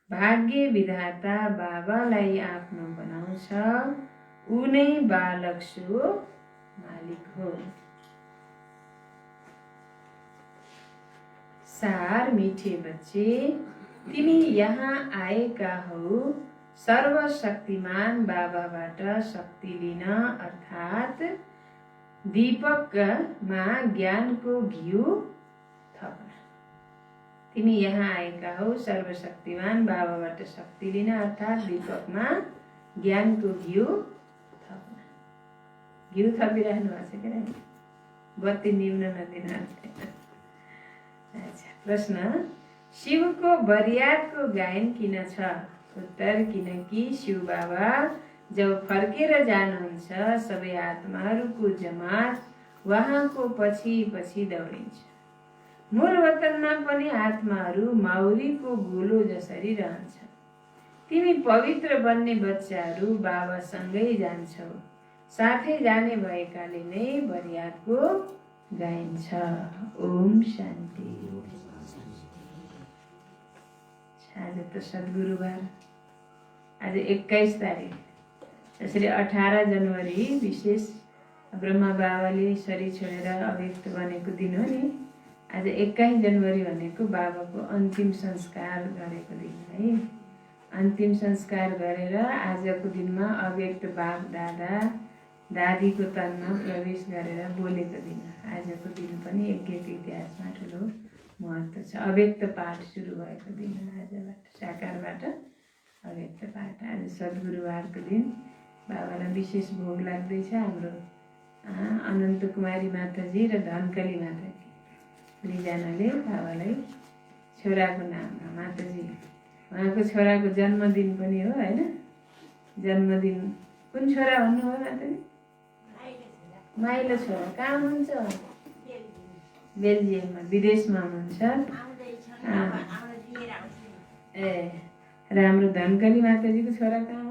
भाग्य विधाता बाबालाई आफ्नो बनाउँछ, ऊ नै बालक सो मालिक हो। सार। मीठे बच्चे, तिमी यहाँ आएका हौ सर्वशक्तिमान बाबाबाट शक्ति लिन, अर्थात् दीपकमा ज्ञानको घिउ थप्न। तिमी यहाँ आएका हौ सर्वशक्तिमान बाबाबाट शक्ति लिन, अर्थात् दीपकमा ज्ञानको घिउ थप्न। घिउ थपिराख्नु भएको छ क्या, बत्ती निम्न नदिन। प्रश्न। शिवको बरियातको गायन किन छ? उत्तर। किनकि शिव बाबा जब फर्केर जानुहुन्छ सबै आत्माहरूको जमात उहाँको पछि पछि दौडिन्छ। मूल वतनमा पनि आत्माहरू माउरीको गोलो जसरी रहन्छ। तिमी पवित्र बन्ने बच्चाहरू बाबासँगै जान्छौ, साथै जाने भएकाले नै बरियातको गायन छ। ओम शान्ति। आज त सद्गुरुबार, आज 21 तारिक। त्यसरी 18 जनवरी विशेष ब्रह्मा बाबाले शरीर छोडेर अव्यक्त बनेको दिन हो नि। आज 21 जनवरी भनेको बाबाको अन्तिम संस्कार गरेको दिन है। अन्तिम संस्कार गरेर आजको दिनमा अव्यक्त बाप दादा दादीको तनमा प्रवेश गरेर बोलेको दिन। आजको दिन पनि यज्ञको इतिहासमा ठुलो महत्त्व छ। अव्यक्त पाठ सुरु भएको दिन आजबाट, साकारबाट अव्यक्त विशिष्ट पाठ आज सद्गुरुवारको दिन बाबालाई विशेष भोग लाग्दैछ। हाम्रो अनन्त कुमारी माताजी र धनकली माताजी दुईजनाले बाबालाई छोराको नाममा माताजी उहाँको छोराको जन्मदिन पनि हो होइन। जन्मदिन कुन छोरा भन्नुभयो माताजी? माइलो छोरा। कहाँ हुनुहुन्छ? बेल्जियममा विदेशमा हुनुहुन्छ। ए र हाम्रो धनकली माताजीको छोरा कहाँ हो?